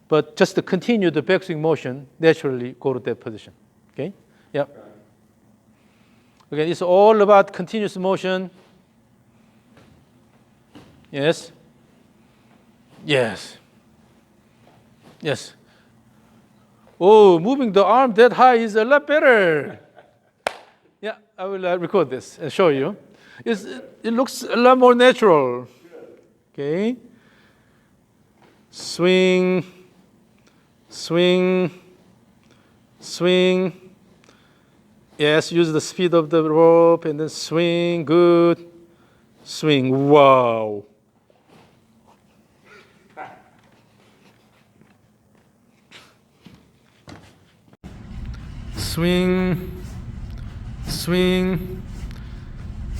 but just to continue the backswing motion, naturally go to that position. Okay? Yep. Okay, it's all about continuous motion. Yes. Yes. Yes. Oh, moving the arm that high is a lot better. Yeah, I will record this and show you. It looks a lot more natural. Okay. Swing, swing, swing. Yes, use the speed of the rope and then swing. Good. Swing. Wow. Swing, swing.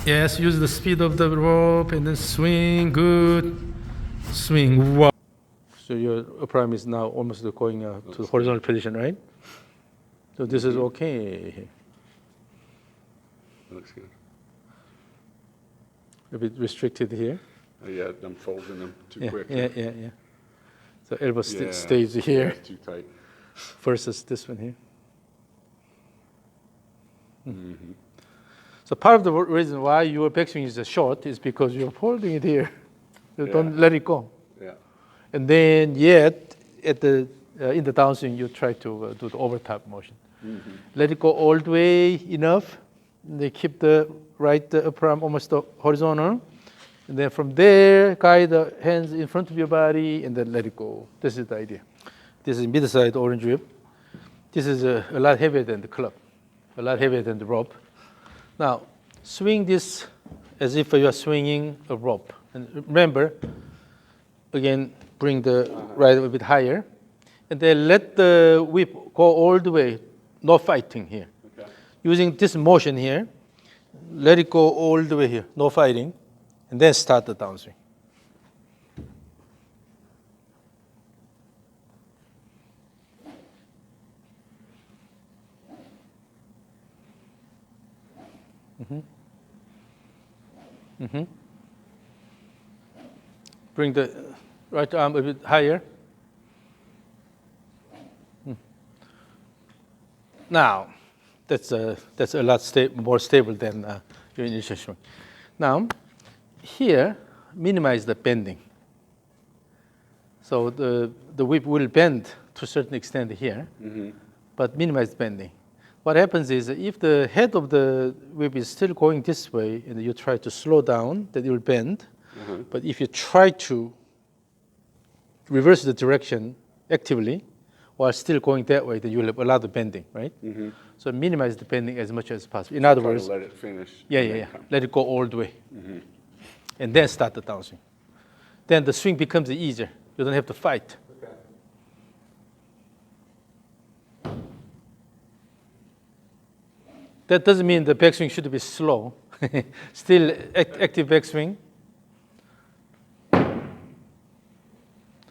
Yes, use the speed of the rope and then swing. Good. Swing. Wow. So your upper arm is now almost going to the horizontal position, right? So this is okay. looks good. A bit restricted here. Oh, yeah, I'm folding them too Yeah, quick. yeah. So elbow Yeah, stays here it's too tight. versus this one here. Mm-hmm. So part of the reason why your backswing is short is because you're holding it here. You don't let it go. Yeah. And then yet at the in the downswing you try to do the overtop motion. Mm-hmm. Let it go all the way enough. They keep the right upper arm almost horizontal. And then from there, guide the hands in front of your body and then let it go. This is the idea. This is mid-side orange whip. This is a lot heavier than the club, a lot heavier than the rope. Now, swing this as if you are swinging a rope. And remember, again, bring the right a bit higher. And then let the whip go all the way, no fighting here. Okay. Using this motion here, let it go all the way here, no fighting. And then start the downswing. Bring the right arm a bit higher. Now, that's a lot more stable than your initial swing. Now, here, minimize the bending. So the whip will bend to a certain extent here, but minimize bending. What happens is if the head of the whip is still going this way and you try to slow down, then it will bend. But if you try to reverse the direction actively while still going that way, then you will have a lot of bending, right? So minimize the bending as much as possible. In other words, let it finish. yeah. Let it go all the way. and then start the downswing. Then the swing becomes easier. You don't have to fight. Okay. That doesn't mean the backswing should be slow. Still active backswing.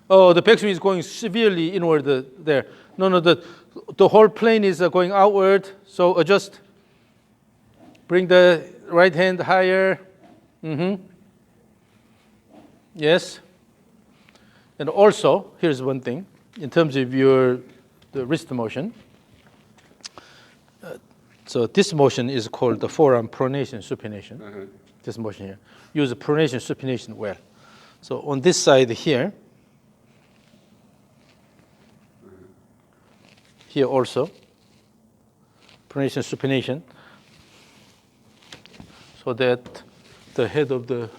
Oh, the backswing is going severely inward there. No, the whole plane is going outward, so adjust. Bring the right hand higher. Yes. And also, here's one thing, in terms of the wrist motion. So this motion is called the forearm pronation supination. This motion here. Use the pronation supination well. So on this side here, here also, pronation supination, so that the head of the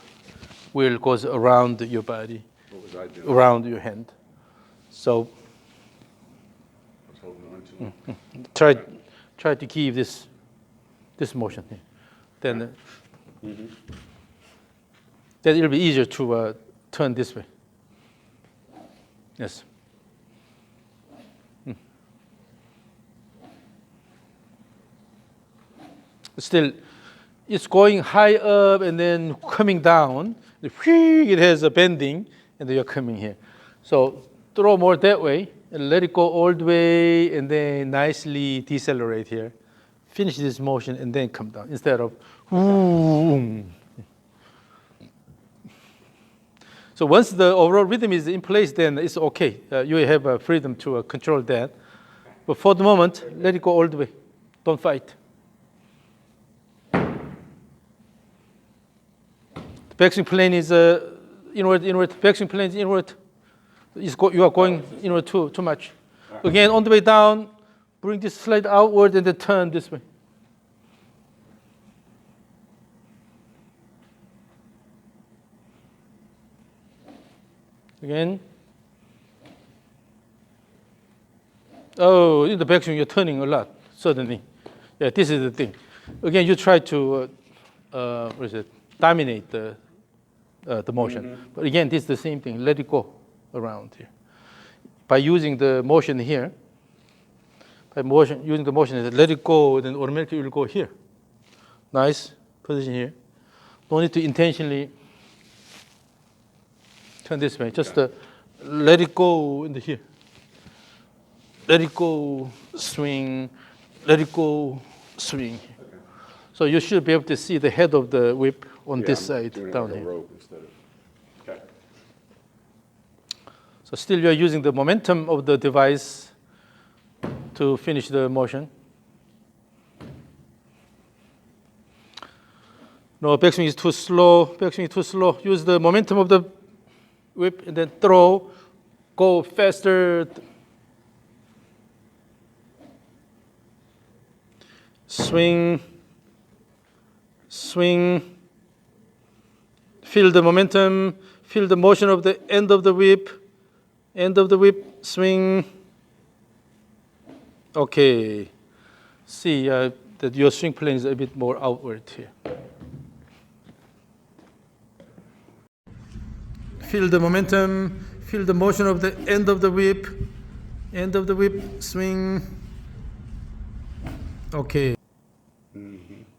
wheel goes around your body, What was I doing? around your hand. So I was holding on to it. try to keep this motion here. Then then it'll be easier to turn this way. Yes. Still, it's going high up and then coming down. It has a bending, and then you're coming here. So throw more that way, and let it go all the way, and then nicely decelerate here. Finish this motion, and then come down, instead of boom. So once the overall rhythm is in place, then it's okay. You have freedom to control that. But for the moment, let it go all the way. Don't fight. Backswing plane is inward. Backswing plane is inward. You are going inward too much. Again, on the way down, bring this slide outward and then turn this way. Again. Oh, in the backswing, you're turning a lot suddenly. Yeah, this is the thing. Again, you try to dominate the motion. But again, this is the same thing. Let it go around here. By using the motion here, using the motion, let it go, then automatically it will go here. Nice position here. Don't need to intentionally turn this way. Just let it go in here. Let it go, swing. Let it go, swing. Okay. So you should be able to see the head of the whip on this side down here. Rope instead of, okay. So still you are using the momentum of the device to finish the motion. No, backswing is too slow. Backswing is too slow. Use the momentum of the whip and then throw. Go faster. Swing. Swing. Feel the momentum. Feel the motion of the end of the whip. End of the whip. Swing. Okay. See that your swing plane is a bit more outward here. Feel the momentum. Feel the motion of the end of the whip. End of the whip. Swing. Okay.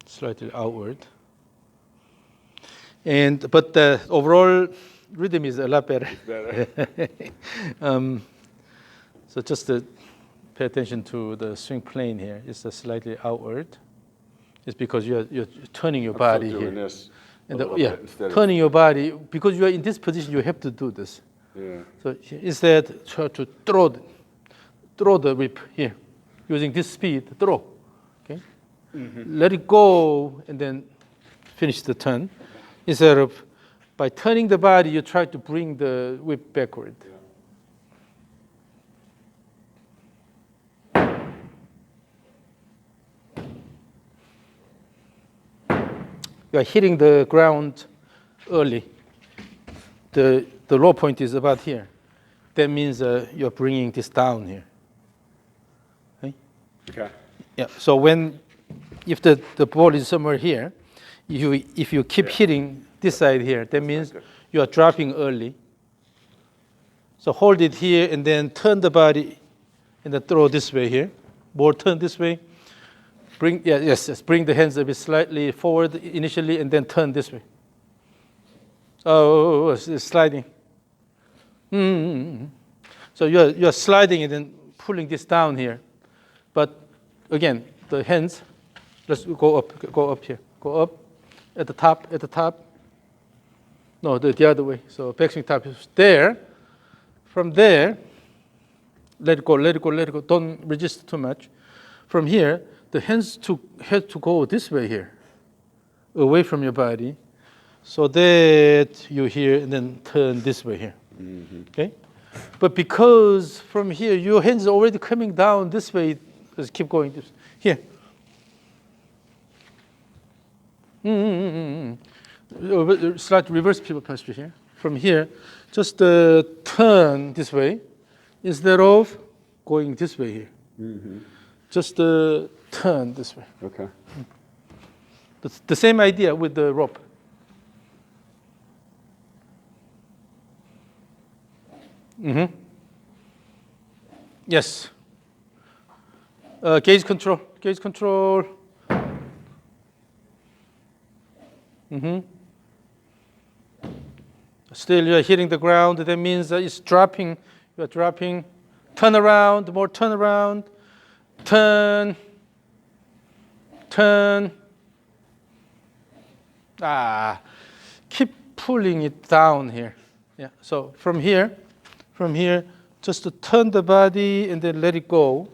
Slightly outward. But the overall rhythm is a lot better. So just pay attention to the swing plane here. It's slightly outward. It's because you're turning your body doing here. This And instead turning your body, because you are in this position, you have to do this. Yeah. So instead, try to throw the whip here, using this speed, throw. Okay. Let it go, and then finish the turn. Instead of by turning the body, you try to bring the whip backward. You are hitting the ground early. The low point is about here. That means you're bringing this down here. Okay. Yeah. So if the ball is somewhere here, if you keep hitting this side here. That means you are dropping early. So hold it here and then turn the body and then throw this way here. More turn this way. Bring, yes, bring the hands a bit slightly forward initially and then turn this way. Oh, it's sliding. So you're sliding and then pulling this down here. But again, the hands, let's go up here. Go up at the top. No, the other way. So backswing top is there. From there, let it go. Don't resist too much. From here, the hands have to go this way here, away from your body, so that you here and then turn this way here. Okay? But because from here, your hands are already coming down this way, just keep going this here. Slight reverse pivot posture here. From here, just turn this way instead of going this way here. Just turn this way. Okay. The same idea with the rope. Yes. Gaze control. Still, you are hitting the ground. That means it's dropping. You are dropping. Turn around. More turn around. Turn. Keep pulling it down here. Yeah. So from here, just to turn the body and then let it go.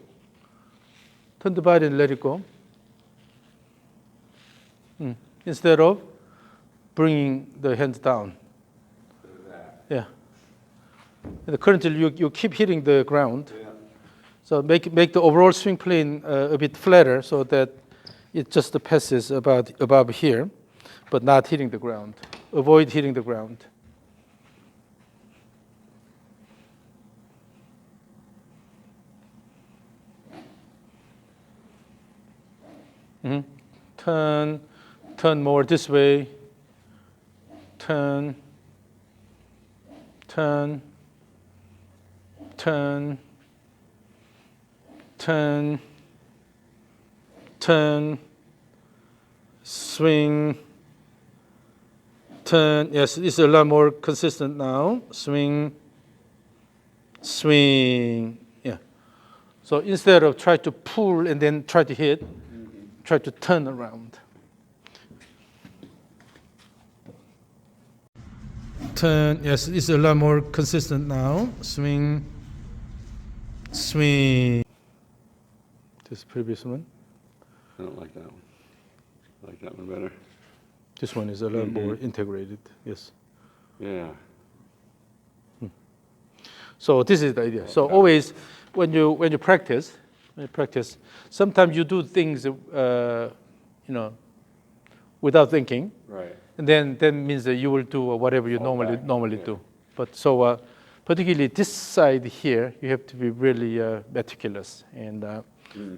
Turn the body and let it go. Instead of bringing the hands down. Yeah. And currently, you keep hitting the ground. Yeah. So make the overall swing plane a bit flatter so that it just passes above here, but not hitting the ground. Avoid hitting the ground. Turn more this way. Turn. Swing. Turn. Yes, it's a lot more consistent now. Swing. Yeah. So instead of try to pull and then try to hit, try to turn around. Turn. Yes, it's a lot more consistent now. Swing. This previous one. I don't like that one. I like that one better. This one is a lot more integrated. Yes. Yeah. So this is the idea. So always, when you practice, sometimes you do things, without thinking. Right. And then that means that you will do whatever you normally do. But so particularly this side here, you have to be really meticulous and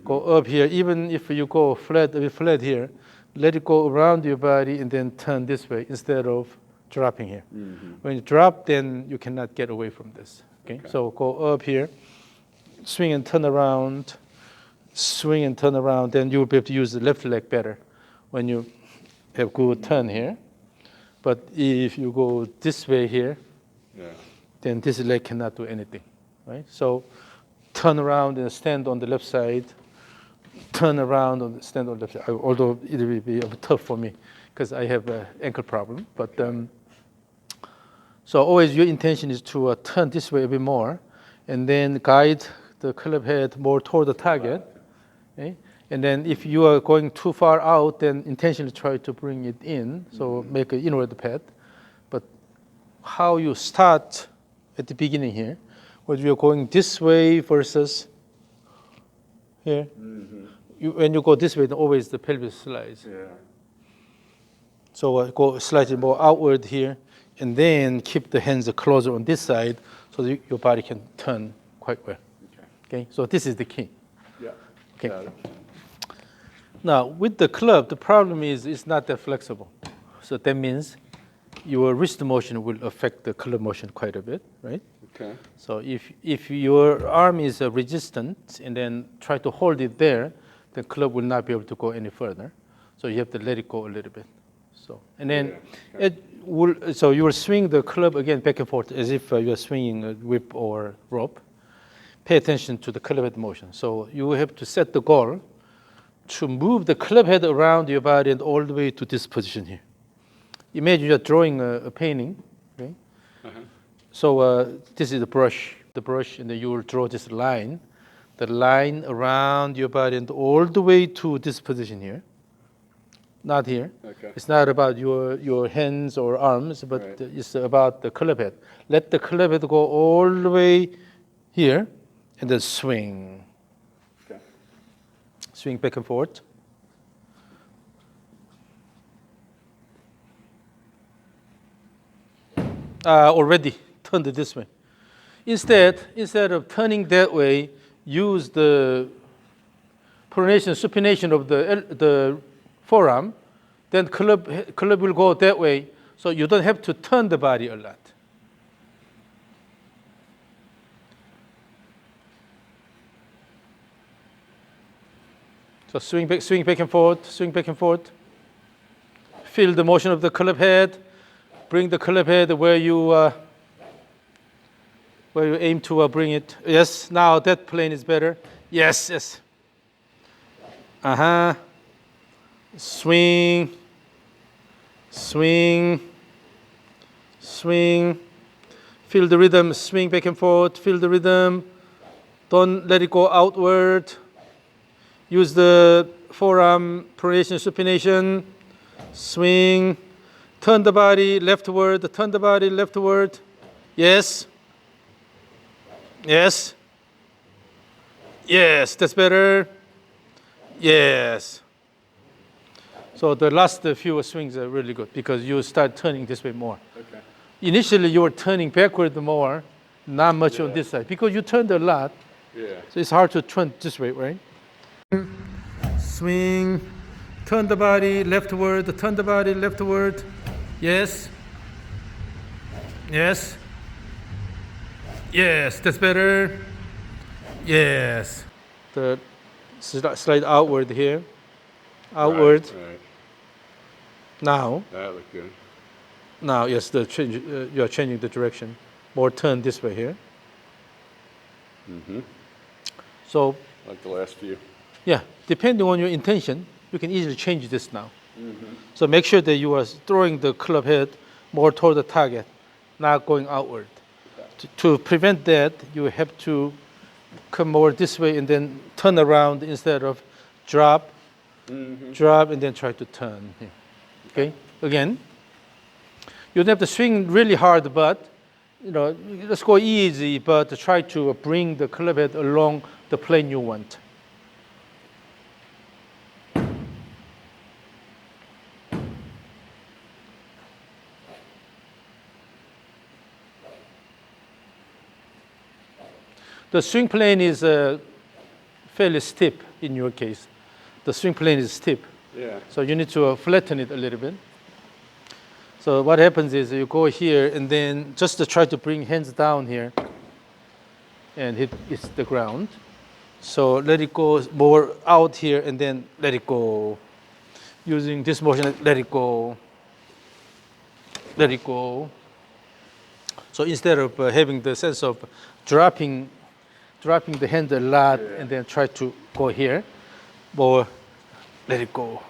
go up here. Even if you go a bit flat here, let it go around your body and then turn this way instead of dropping here. When you drop, then you cannot get away from this. Okay? So go up here, swing and turn around, then you will be able to use the left leg better when you have good turn here. But if you go this way here, then this leg cannot do anything, right? So turn around and stand on the left side. Turn around and stand on the left side. Although it will be a bit tough for me because I have an ankle problem. But so always your intention is to turn this way a bit more, and then guide the club head more toward the target. Okay? And then if you are going too far out, then intentionally try to bring it in, so make an inward pad. But how you start at the beginning here, whether you're going this way versus here, when you go this way, then always the pelvis slides. Yeah. So go slightly more outward here, and then keep the hands closer on this side, so that your body can turn quite well. Okay. So this is the key. Yeah. Okay. Got it. Now, with the club, the problem is it's not that flexible. So that means your wrist motion will affect the club motion quite a bit, right? Okay. So if your arm is resistant and then try to hold it there, the club will not be able to go any further. So you have to let it go a little bit. So and then Yeah, okay. so you will swing the club again back and forth as if you are swinging a whip or rope. Pay attention to the club head motion. So you have to set the goal to move the club head around your body and all the way to this position here. Imagine you're drawing a painting, okay? So this is the brush, and then you will draw this line, the line around your body and all the way to this position here. Not here. Okay. It's not about your hands or arms, but Right. it's about the club head. Let the club head go all the way here, and then swing. Okay. Swing back and forth. Already turned it this way. Instead of turning that way, use the pronation, supination of the forearm. Then club will go that way, so you don't have to turn the body a lot. So swing back and forth, swing back and forth. Feel the motion of the club head. Bring the club head where you aim to bring it. Yes, now that plane is better. Yes, yes. Swing, swing, swing. Feel the rhythm, swing back and forth, feel the rhythm. Don't let it go outward. Use the forearm pronation, supination. Swing. Turn the body leftward, turn the body leftward. Yes. Yes. Yes, that's better. Yes. So the last few swings are really good because you start turning this way more. Okay. Initially, you were turning backward more, not much on this side because you turned a lot. Yeah. So it's hard to turn this way, right? Swing. Turn the body leftward, turn the body leftward. Yes. Yes. Yes, that's better. Yes. The slide outward here. Outward. Right. Now. That looked good. Now, yes, the change, you are changing the direction. More turn this way here. Mm-hmm. So, Like the last few. yeah, depending on your intention, you can easily change this now. Mm-hmm. So make sure that you are throwing the club head more toward the target, not going outward. To prevent that, you have to come more this way and then turn around instead of drop, drop, and then try to turn. Here. Okay, again. You don't have to swing really hard, but let's go easy, but try to bring the club head along the plane you want. The swing plane is fairly steep in your case. The swing plane is steep. Yeah. So you need to flatten it a little bit. So what happens is you go here and then just to try to bring hands down here and hit the ground. So let it go more out here and then let it go. Using this motion, let it go. Let it go. So instead of having the sense of dropping the hand a lot and then try to go here, more let it go.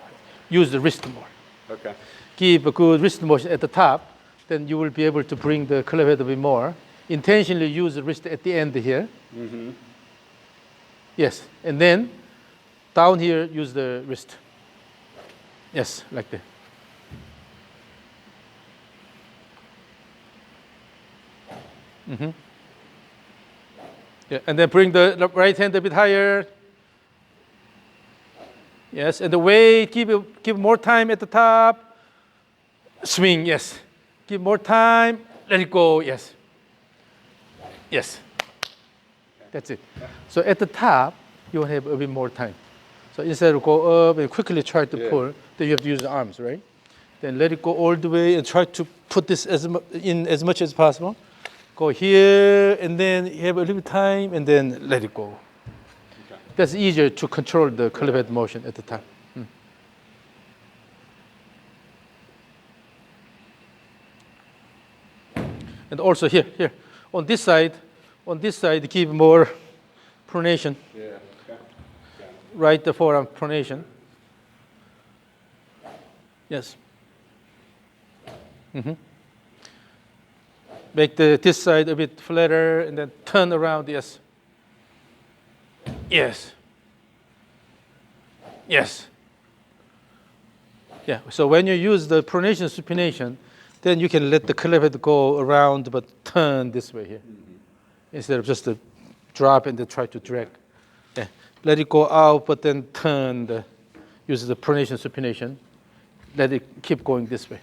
Use the wrist more. Okay. Give a good wrist motion at the top, then you will be able to bring the club head a bit more. Intentionally use the wrist at the end here. Mm-hmm. Yes, and then down here, use the wrist. Yes, like that. Mm-hmm. Yeah, and then bring the right hand a bit higher. Yes, and the weight, give more time at the top. Swing, yes. Give more time, let it go, yes. Yes. That's it. So at the top, you will have a bit more time. So instead of go up and quickly try to pull, then you have to use the arms, right? Then let it go all the way and try to put this in as much as possible. Go here, and then you have a little time, and then let it go. Okay. That's easier to control the club head motion at the time. And also here, on this side, give more pronation. Yeah. Okay. Right, the forearm pronation. Yes. Make this side a bit flatter, and then turn around. Yes. Yes. Yes. Yeah. So when you use the pronation supination, then you can let the club head go around, but turn this way here, instead of just a drop and then try to drag. Yeah. Let it go out, but then turn. Use the pronation supination. Let it keep going this way.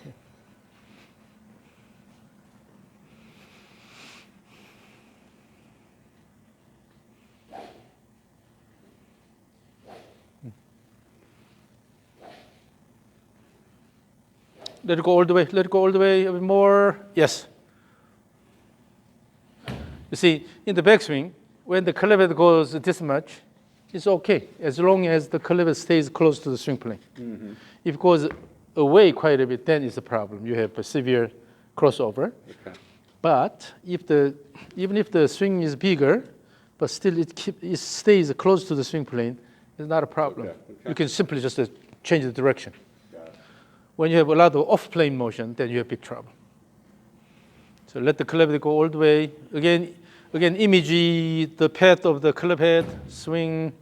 Let it go all the way. Let it go all the way. A bit more. Yes. You see, in the backswing, when the club head goes this much, it's okay as long as the club head stays close to the swing plane. If it goes away quite a bit, then it's a problem. You have a severe crossover. Okay. But even if the swing is bigger, but still it stays close to the swing plane, it's not a problem. Okay. You can simply just change the direction. Got it. When you have a lot of off-plane motion, then you have big trouble. So let the club head go all the way. Again, image the path of the club head, swing,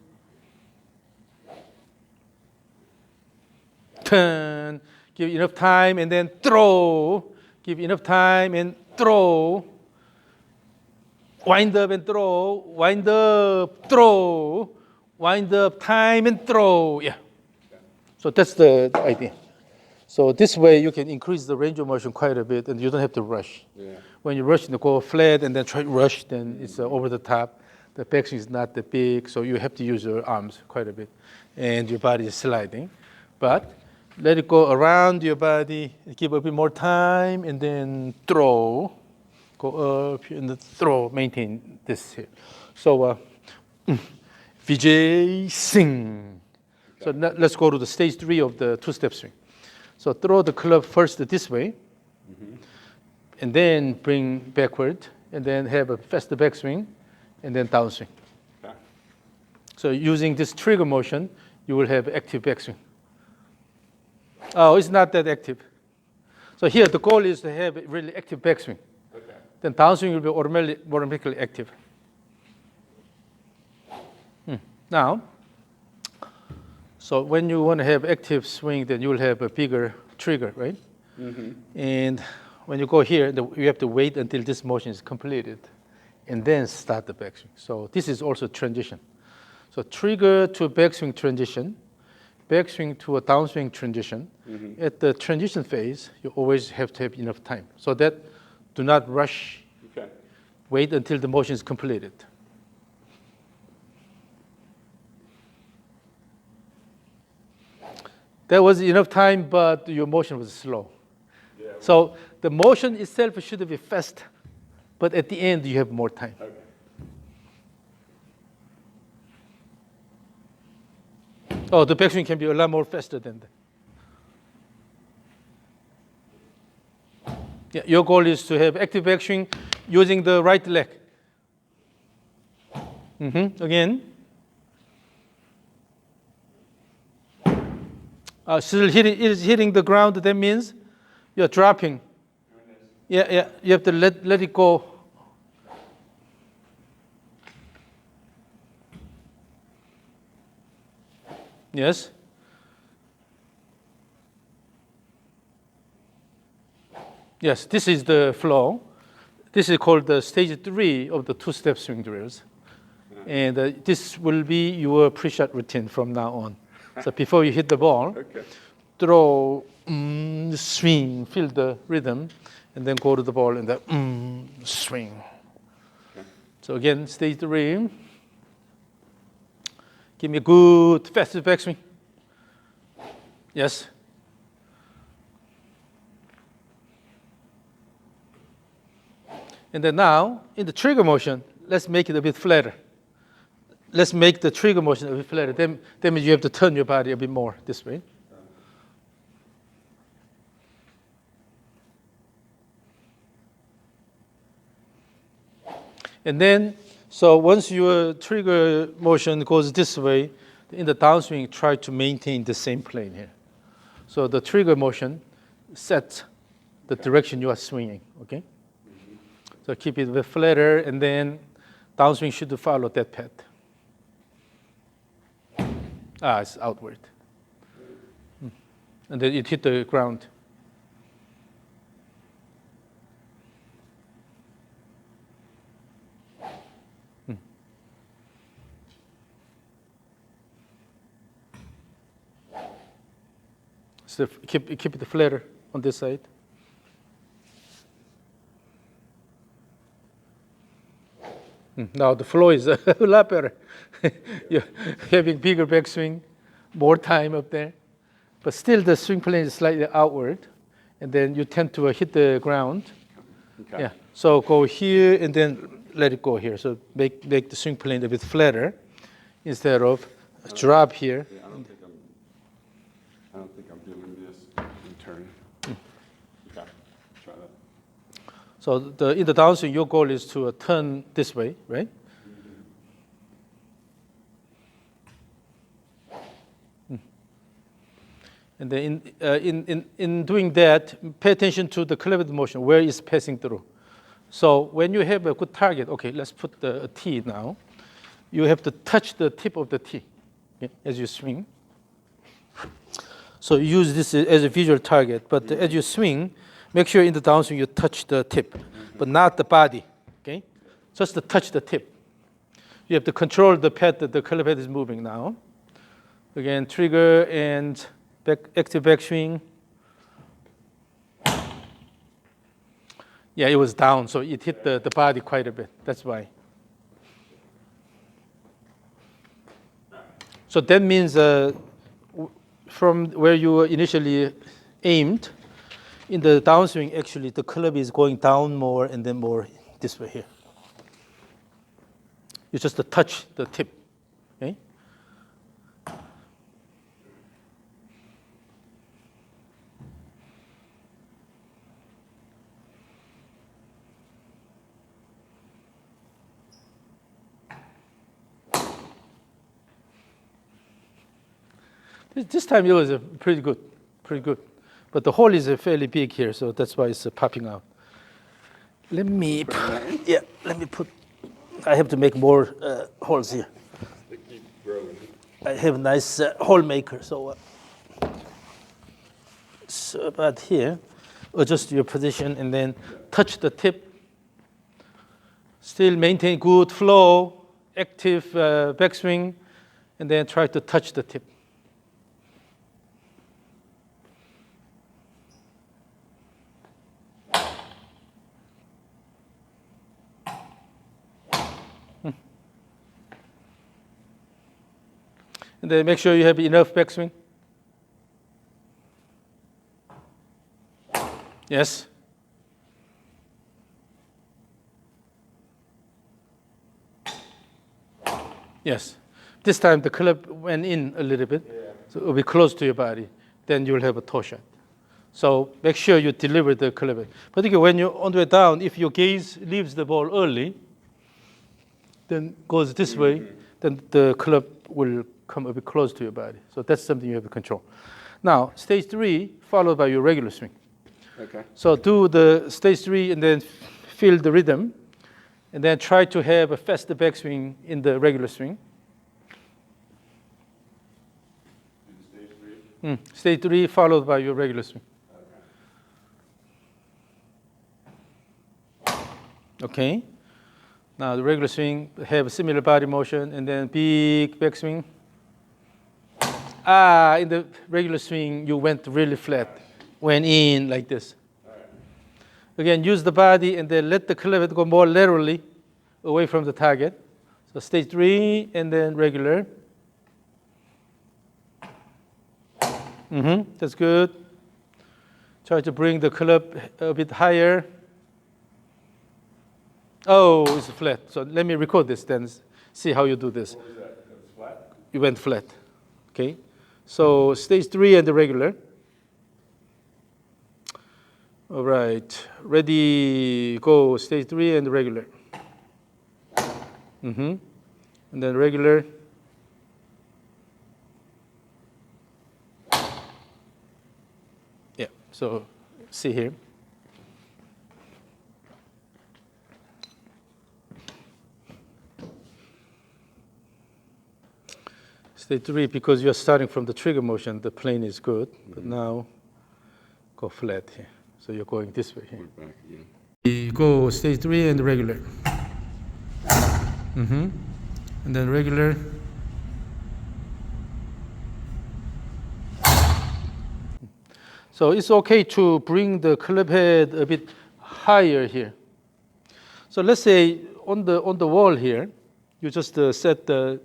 turn, give enough time, and then throw. Give enough time and throw. Wind up and throw. Wind up, throw. Wind up, time, and throw. Yeah. So that's the idea. So this way you can increase the range of motion quite a bit, and you don't have to rush. Yeah. When you rush and go flat and then try to rush, then it's over the top. The backswing is not that big, so you have to use your arms quite a bit, and your body is sliding. But let it go around your body, give a bit more time, and then throw. Go up and throw, maintain this here. So Vijay Singh. So let's go to the stage 3 of the two-step swing. So throw the club first this way, and then bring backward, and then have a faster backswing, and then downswing. Okay. So using this trigger motion, you will have active backswing. Oh, it's not that active. So here the goal is to have a really active backswing. Okay. Then downswing will be automatically active. Now, so when you want to have active swing, then you will have a bigger trigger, right? And when you go here, you have to wait until this motion is completed, and then start the backswing. So this is also transition. So trigger to backswing transition, backswing to a downswing transition. At the transition phase, you always have to have enough time. So that do not rush. Okay. Wait until the motion is completed. There was enough time, but your motion was slow. Yeah. So the motion itself should be fast, but at the end you have more time. Okay. Oh, the backswing can be a lot more faster than that. Yeah, your goal is to have active backswing using the right leg. Again. Still hitting the ground, that means you're dropping. Yeah, you have to let it go. Yes. Yes, this is the flow. This is called the stage 3 of the two-step swing drills. And this will be your pre-shot routine from now on. So before you hit the ball, Okay. throw, swing, feel the rhythm, and then go to the ball and then swing. Okay. So again, stage 3. Give me a good, fast backswing. Yes. And then now, in the trigger motion, let's make it a bit flatter. Let's make the trigger motion a bit flatter. That means you have to turn your body a bit more this way. And then, so once your trigger motion goes this way, in the downswing, try to maintain the same plane here. So the trigger motion sets the direction you are swinging, okay? So keep it a bit flatter, and then downswing should follow that path. It's outward. And then it hit the ground. So keep it flatter on this side. Now the flow is a lot better. You're having bigger backswing, more time up there. But still the swing plane is slightly outward. And then you tend to hit the ground. Okay. Yeah. So go here and then let it go here. So make the swing plane a bit flatter instead of drop here. Yeah, I don't think I'm doing this in turn. Okay, try that. So in the downswing, your goal is to turn this way, right? And then in doing that, pay attention to the curved motion, where it's passing through. So when you have a good target, okay, let's put the tee now. You have to touch the tip of the tee, okay, as you swing. So use this as a visual target, but as you swing, make sure in the downswing you touch the tip, but not the body, okay? Just to touch the tip. You have to control the path that the curve head is moving now. Again, trigger and active backswing. Yeah, it was down, so it hit the body quite a bit. That's why. So that means from where you initially aimed, in the downswing, actually, the club is going down more and then more this way here. You just touch the tip, okay? This time it was pretty good. But the hole is fairly big here, so that's why it's popping out. Let me put, I have to make more holes here. They keep growing. I have a nice hole maker, so about here, adjust your position and then touch the tip. Still maintain good flow, active backswing, and then try to touch the tip. And then make sure you have enough backswing. Yes. Yes. This time the club went in a little bit, so it will be close to your body. Then you'll have a toe shot. So make sure you deliver the club. Particularly when you're on the way down, if your gaze leaves the ball early, then goes this way, then the club will come a bit close to your body. So that's something you have to control. Now, stage 3, followed by your regular swing. Okay. So do the stage 3 and then feel the rhythm, and then try to have a faster backswing in the regular swing. Do stage 3. Stage 3 followed by your regular swing. Okay. Now the regular swing have a similar body motion, and then big backswing. In the regular swing, you went really flat, went in like this. Again, use the body and then let the club go more laterally away from the target. So stage 3 and then regular. That's good. Try to bring the club a bit higher. Oh, it's flat. So let me record this then, see how you do this. What was that? That was flat? You went flat. Okay. So stage 3 and the regular. All right. Ready, go. Stage 3 and the regular. And then regular. Yeah. So see here. Stage 3, because you're starting from the trigger motion, the plane is good. But now, go flat here. So you're going this way here. Went back again. You go stage 3 and regular. And then regular. So it's okay to bring the club head a bit higher here. So let's say on the wall here, you just set the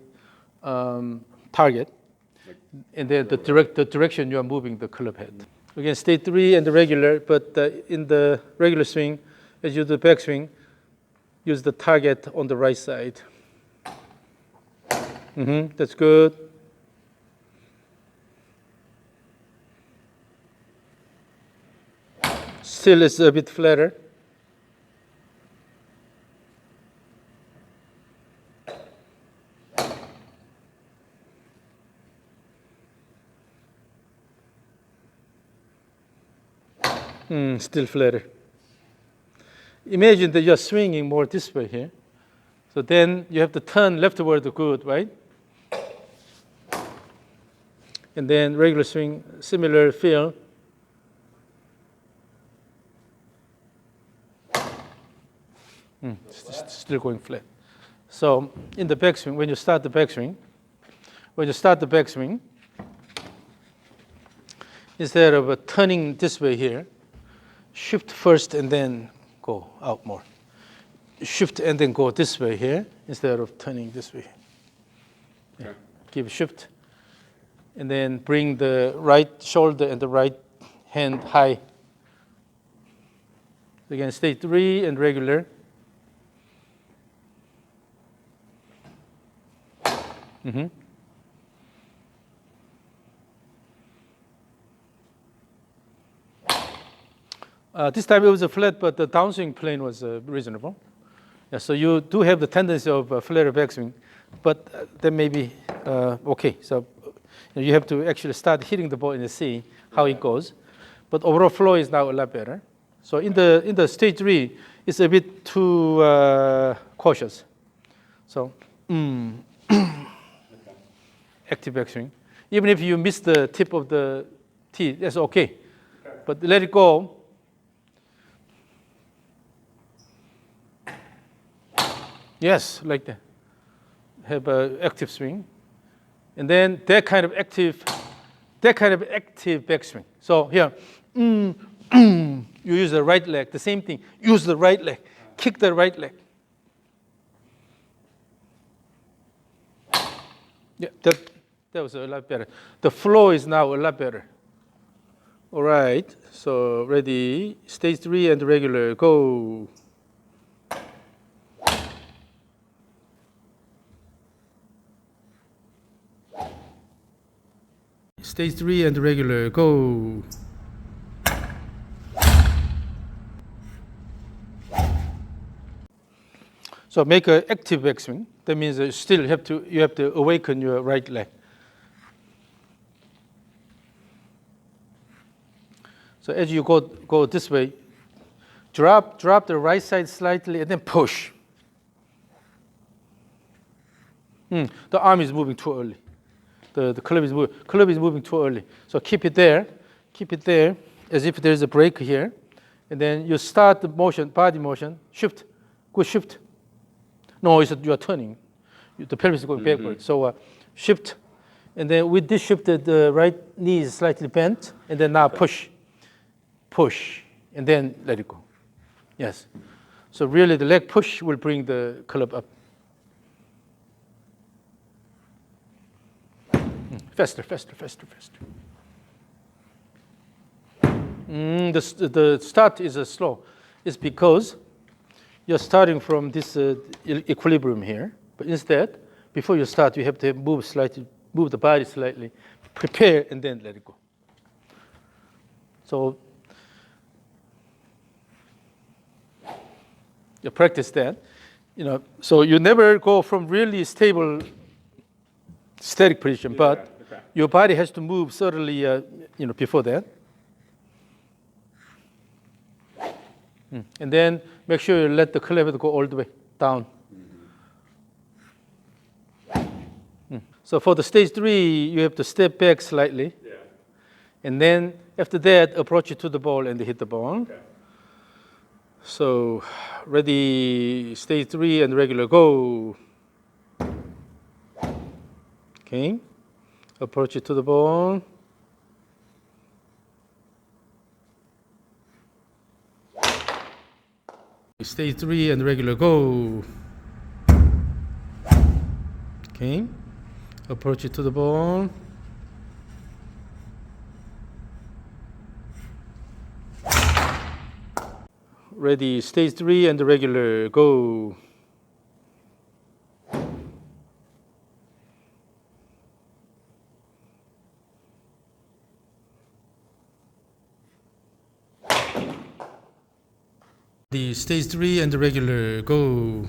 target, and then the direction you are moving the club head. Again, stage 3 and the regular, but in the regular swing, as you do the backswing, use the target on the right side. That's good. Still, it's a bit flatter. Still flatter. Imagine that you're swinging more this way here. So then you have to turn leftward good, right? And then regular swing, similar feel. Still going flat. So in the backswing, when you start the backswing, instead of turning this way here, shift first and then go out more. Shift and then go this way here instead of turning this way. Okay. Give a shift. And then bring the right shoulder and the right hand high. Again, stage 3 and regular. This time it was a flat, but the downswing plane was reasonable. Yeah, so you do have the tendency of flatter backswing, but that may be okay. So you have to actually start hitting the ball and see how it goes. But overall flow is now a lot better. So in the stage 3, it's a bit too cautious. So active backswing. Even if you miss the tip of the tee, that's okay. But let it go. Yes, like that. Have an active swing. And then that kind of active backswing. So here, you use the right leg, the same thing. Use the right leg, kick the right leg. Yeah, that was a lot better. The flow is now a lot better. All right, so ready, stage 3 and regular, go. Stage 3 and regular, go. So make an active backswing. That means you still you have to awaken your right leg. So as you go this way, drop the right side slightly and then push. The arm is moving too early. The club is moving too early. So keep it there, as if there is a break here, and then you start the motion, body motion, shift, good shift. No, you are turning. The pelvis is going backward. So shift, and then with this shift, the right knee is slightly bent, and then now push, and then let it go. Yes. So really, the leg push will bring the club up. Faster. The start is slow. It's because you're starting from this equilibrium here, but instead, before you start, you have to move the body slightly, prepare, and then let it go. So you practice that, so you never go from really stable static position, but your body has to move certainly, before that. And then make sure you let the club go all the way down. So for the stage 3, you have to step back slightly. Yeah. And then after that, approach it to the ball and hit the ball. Okay. So ready, stage 3 and regular, go. Okay. Approach it to the ball. Stage 3 and regular, go. Okay. Approach it to the ball. Ready, stage 3 and regular, go. The stage 3 and regular, go.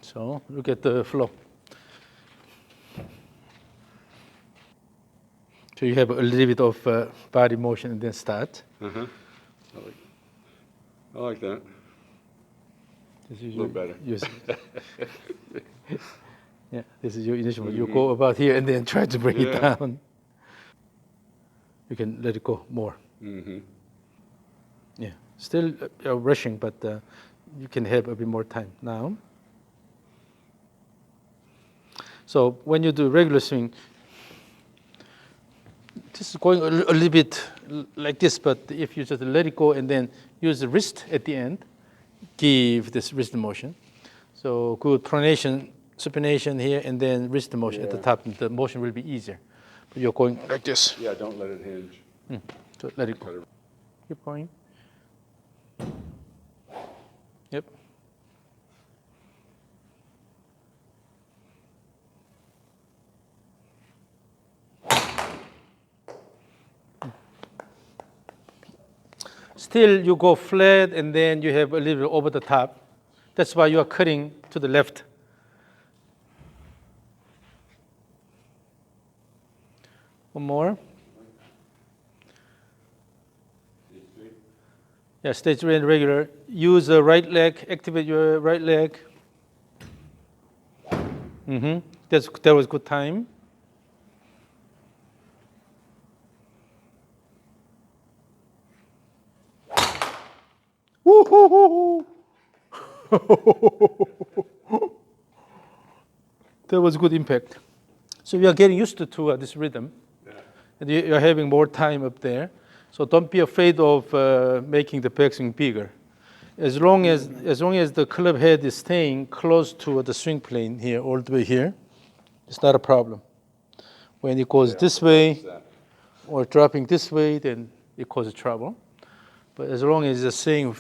So look at the flow. So you have a little bit of body motion and then start. Uh-huh. I like that. This is A little better. Yeah, this is your initial. You go about here and then try to bring it down. You can let it go more. Yeah, still rushing, but you can have a bit more time now. So when you do regular swing, this is going a little bit like this, but if you just let it go and then use the wrist at the end, give this wrist motion. So good pronation, supination here, and then wrist motion at the top. And the motion will be easier. But you're going like this. Yeah, don't let it hinge. So let it go. Keep going. Yep. Still, you go flat, and then you have a little over the top. That's why you are cutting to the left. One more. Yeah, stage 3 and regular. Use the right leg, activate your right leg. That was good time. Woo-hoo-hoo-hoo. That was good impact. So we are getting used to this rhythm. Yeah. And you're having more time up there. So don't be afraid of making the backswing bigger. As long as the club head is staying close to the swing plane here, all the way here, it's not a problem. When it goes this way or dropping this way, then it causes trouble. But as long as it's staying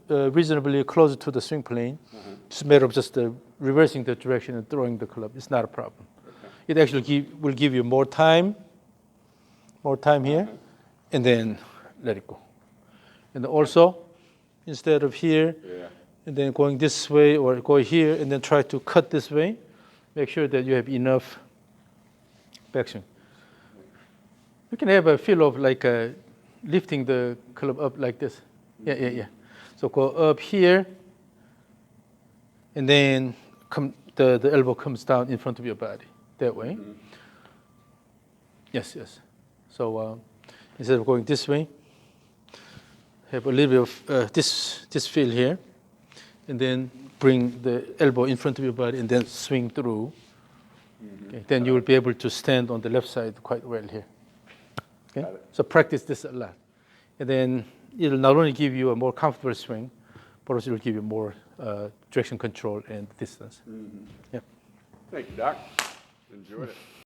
reasonably close to the swing plane, it's a matter of just reversing the direction and throwing the club. It's not a problem. It actually will give you more time here, and then let it go. And also, instead of here, and then going this way or go here, and then try to cut this way, make sure that you have enough backswing. You can have a feel of like lifting the club up like this. Yeah. So go up here, and then the elbow comes down in front of your body, that way. Yes. So instead of going this way, have a little bit of this feel here, and then bring the elbow in front of your body and then swing through. Okay. Then you will be able to stand on the left side quite well here. Okay? So practice this a lot. And then it'll not only give you a more comfortable swing, but also it'll give you more direction control and distance. Yeah. Thank you, Doc. Enjoyed it.